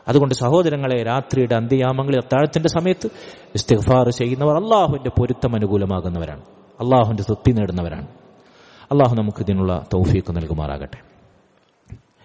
അതുകൊണ്ട് സഹോദരങ്ങളെ, രാത്രിയുടെ അന്ത്യയാമങ്ങളിൽ അത്താഴത്തിന്റെ സമയത്ത് ഇസ്തിഗ്ഫാർ ചെയ്യുന്നവർ അള്ളാഹുവിന്റെ പൊരുത്തം അനുകൂലമാകുന്നവരാണ്, അള്ളാഹുവിന്റെ തൃപ്തി നേടുന്നവരാണ്. അള്ളാഹു നമുക്ക് ഇതിനുള്ള തൗഫീഖ് നൽകുമാറാകട്ടെ.